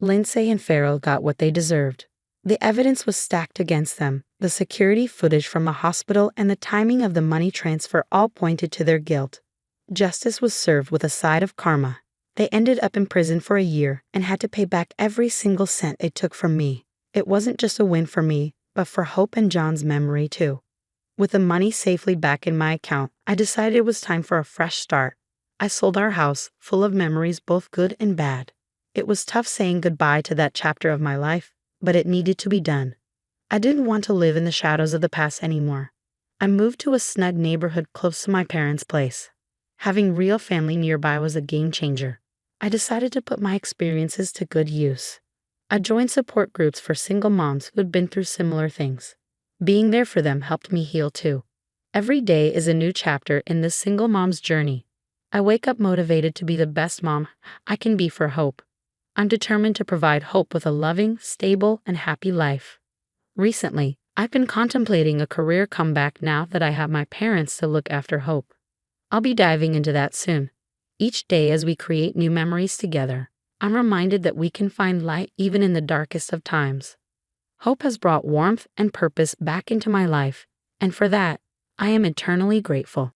Lindsay and Farrell got what they deserved. The evidence was stacked against them. The security footage from the hospital and the timing of the money transfer all pointed to their guilt. Justice was served with a side of karma. They ended up in prison for a year and had to pay back every single cent they took from me. It wasn't just a win for me, but for Hope and John's memory too. With the money safely back in my account, I decided it was time for a fresh start. I sold our house, full of memories both good and bad. It was tough saying goodbye to that chapter of my life, but it needed to be done. I didn't want to live in the shadows of the past anymore. I moved to a snug neighborhood close to my parents' place. Having real family nearby was a game changer. I decided to put my experiences to good use. I joined support groups for single moms who had been through similar things. Being there for them helped me heal too. Every day is a new chapter in this single mom's journey. I wake up motivated to be the best mom I can be for Hope. I'm determined to provide Hope with a loving, stable, and happy life. Recently, I've been contemplating a career comeback now that I have my parents to look after Hope. I'll be diving into that soon. Each day as we create new memories together, I'm reminded that we can find light even in the darkest of times. Hope has brought warmth and purpose back into my life, and for that, I am eternally grateful.